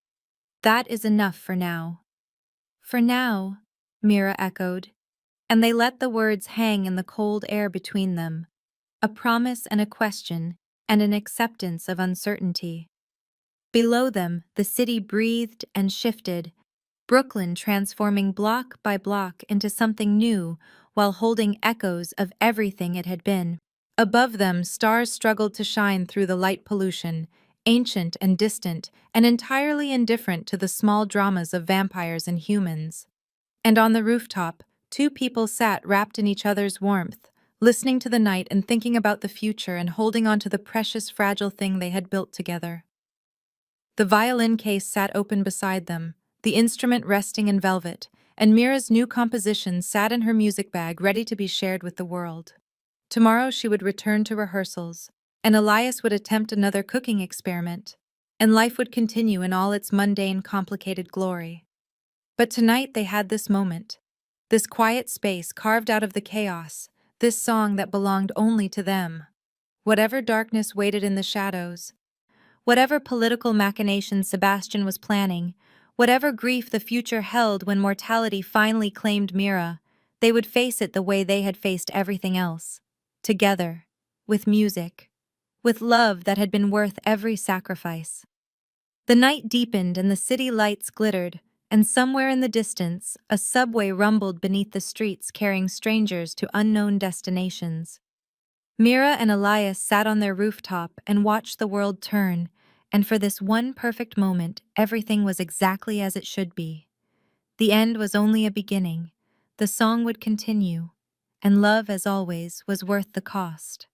That is enough for now." "For now," Mira echoed, and they let the words hang in the cold air between them, a promise and a question, and an acceptance of uncertainty. Below them, the city breathed and shifted, Brooklyn transforming block by block into something new while holding echoes of everything it had been. Above them, stars struggled to shine through the light pollution, ancient and distant, and entirely indifferent to the small dramas of vampires and humans. And on the rooftop, 2 people sat wrapped in each other's warmth, listening to the night and thinking about the future and holding on to the precious, fragile thing they had built together. The violin case sat open beside them, the instrument resting in velvet, and Mira's new composition sat in her music bag ready to be shared with the world. Tomorrow she would return to rehearsals, and Elias would attempt another cooking experiment, and life would continue in all its mundane, complicated glory. But tonight they had this moment, this quiet space carved out of the chaos, this song that belonged only to them. Whatever darkness waited in the shadows, whatever political machinations Sebastian was planning, whatever grief the future held when mortality finally claimed Mira, they would face it the way they had faced everything else. Together, with music, with love that had been worth every sacrifice. The night deepened and the city lights glittered, and somewhere in the distance, a subway rumbled beneath the streets carrying strangers to unknown destinations. Mira and Elias sat on their rooftop and watched the world turn, and for this one perfect moment, everything was exactly as it should be. The end was only a beginning. The song would continue, and love, as always, was worth the cost.